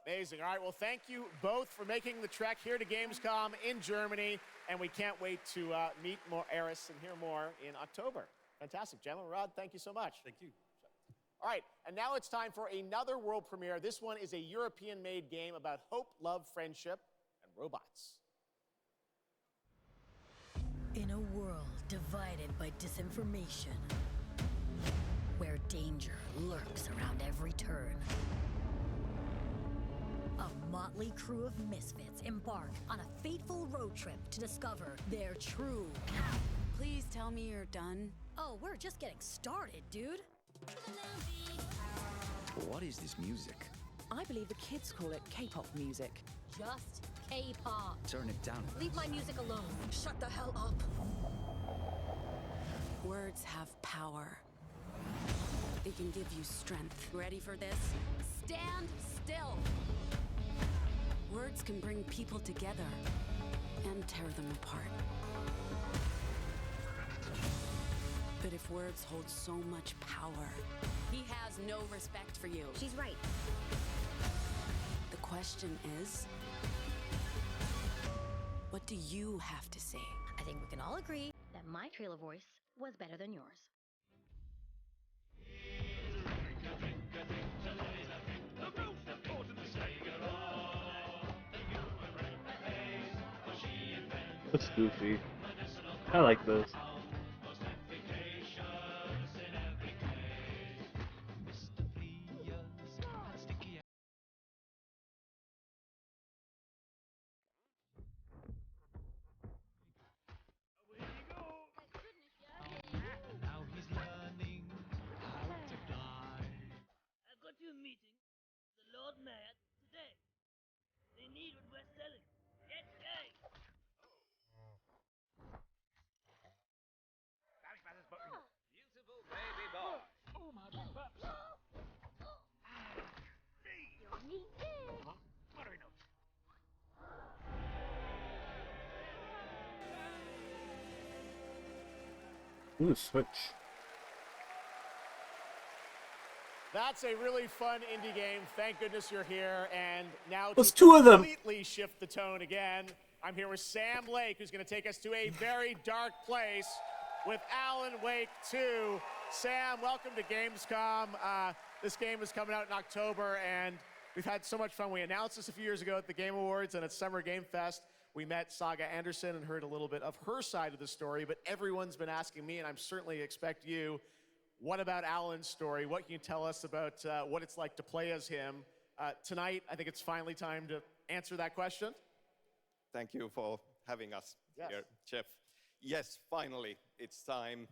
Amazing. All right, well, thank you both for making the trek here to Gamescom in Germany, and we can't wait to meet more Eris and hear more in October. Fantastic. Gemma, Rod, thank you so much. Thank you. All right, and now it's time for another world premiere. This one is a European-made game about hope, love, friendship, and robots. In a world divided by disinformation, where danger lurks around every turn, a motley crew of misfits embark on a fateful road trip to discover their true power. Please tell me you're done. Oh, we're just getting started, dude. What is this music? I believe the kids call it K-pop music. Just K-pop. Turn it down. Leave my music alone. Shut the hell up. Words have power. They can give you strength. Ready for this? Stand still. Words can bring people together and tear them apart. But if words hold so much power, He has no respect for you. She's right. the question is, what do you have to say? I think we can all agree that my trailer voice was better than yours. That's goofy. I like this. Now he's loved. Ooh, Switch. That's a really fun indie game. Thank goodness you're here. And now There's to two of them. completely shift the tone again, I'm here with Sam Lake, who's going to take us to a very dark place with Alan Wake 2. Sam, welcome to Gamescom. This game is coming out in October, and we've had so much fun. We announced this a few years ago at the Game Awards and at Summer Game Fest. We met Saga Anderson and heard a little bit of her side of the story, but everyone's been asking me, and I'm certainly expect you, what about Alan's story? What can you tell us about what it's like to play as him? Tonight, I think it's finally time to answer that question. Thank you for having us here, Jeff. Yes, finally, it's time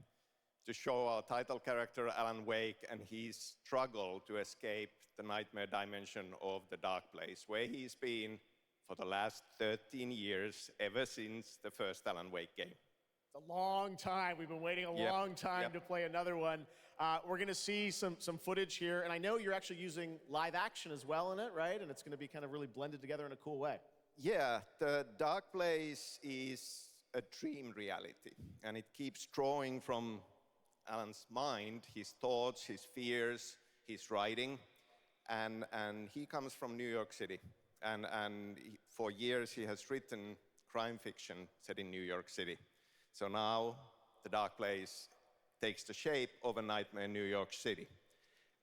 to show our title character, Alan Wake, and his struggle to escape the nightmare dimension of the dark place, where he's been for the last 13 years, ever since the first Alan Wake game. It's a long time. We've been waiting a long time to play another one. We're going to see some footage here, and I know you're actually using live action as well in it, right? And it's going to be kind of really blended together in a cool way. Yeah, the dark place is a dream reality, and it keeps drawing from Alan's mind, his thoughts, his fears, his writing, and he comes from New York City, and for years he has written crime fiction set in New York City. So now the dark place takes the shape of a nightmare in New York City.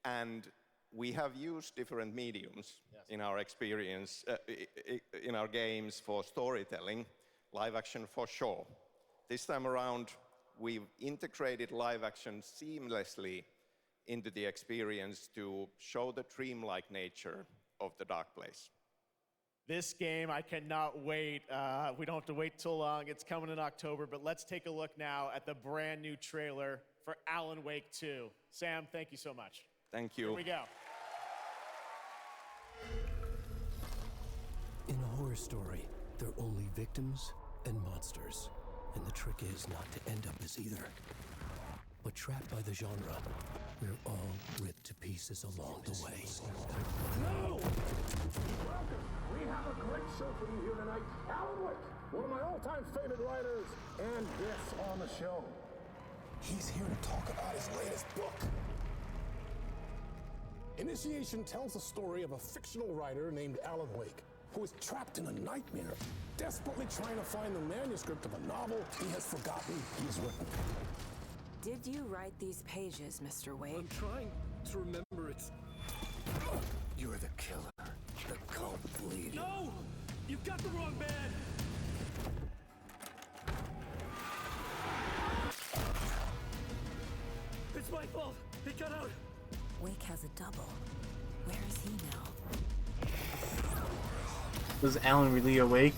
And we have used different mediums in our experience, in our games for storytelling, live action for sure. This time around, we've integrated live action seamlessly into the experience to show the dreamlike nature of the dark place. This game, I cannot wait. We don't have to wait too long. It's coming in October, but let's take a look now at the brand new trailer for Alan Wake 2. Sam, thank you so much. Thank you. Here we go. In a horror story, there are only victims and monsters. And the trick is not to end up as either. But trapped by the genre, we're all ripped to pieces along the way. No! Welcome! We have a great show for you here tonight. Alan Wake, one of my all-time favorite writers, and guests on the show. He's here to talk about his latest book. Initiation tells the story of a fictional writer named Alan Wake, who is trapped in a nightmare, desperately trying to find the manuscript of a novel he has forgotten he's written. Did you write these pages, Mr. Wake? I'm trying to remember it. You're the killer, the cult leader. No! You've got the wrong man! It's my fault! He got out! Wake has a double. Where is he now? Was Alan really awake?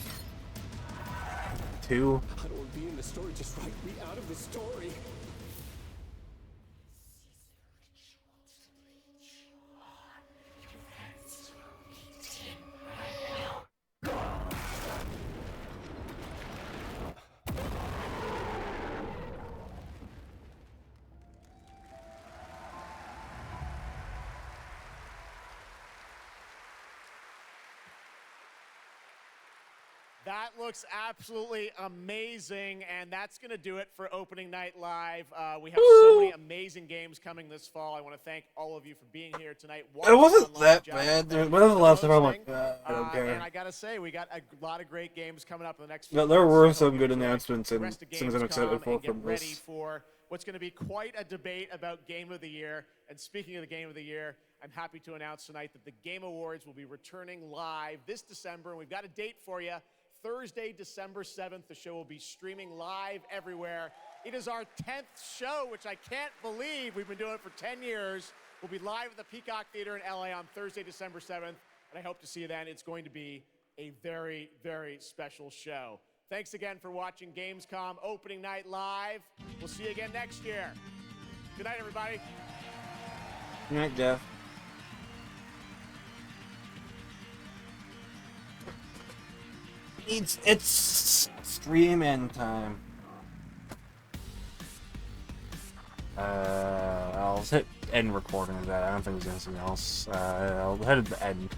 2? I don't want to be in the story, just write me out of the story. That looks absolutely amazing, and that's going to do it for Opening Night Live. We have so many amazing games coming this fall. I want to thank all of you for being here tonight. It wasn't that bad. There was a lot of stuff I'm like, I don't care. And I got to say, we got a lot of great games coming up in the next few No, there months. were some good announcements and things I'm Gamescom excited for and get from ready this. for what's going to be quite a debate about Game of the Year. And speaking of the Game of the Year, I'm happy to announce tonight that the Game Awards will be returning live this December. And we've got a date for you. Thursday, December 7th, the show will be streaming live everywhere. It is our 10th show, which I can't believe. We've been doing it for 10 years. We'll be live at the Peacock Theater in LA on Thursday, December 7th, and I hope to see you then. It's going to be a very, very special show. Thanks again for watching Gamescom Opening Night Live. We'll see you again next year. Good night, everybody. Good night, Jeff. It's stream end time. I'll hit end recording of that. I don't think there's anything else. I'll head to the end.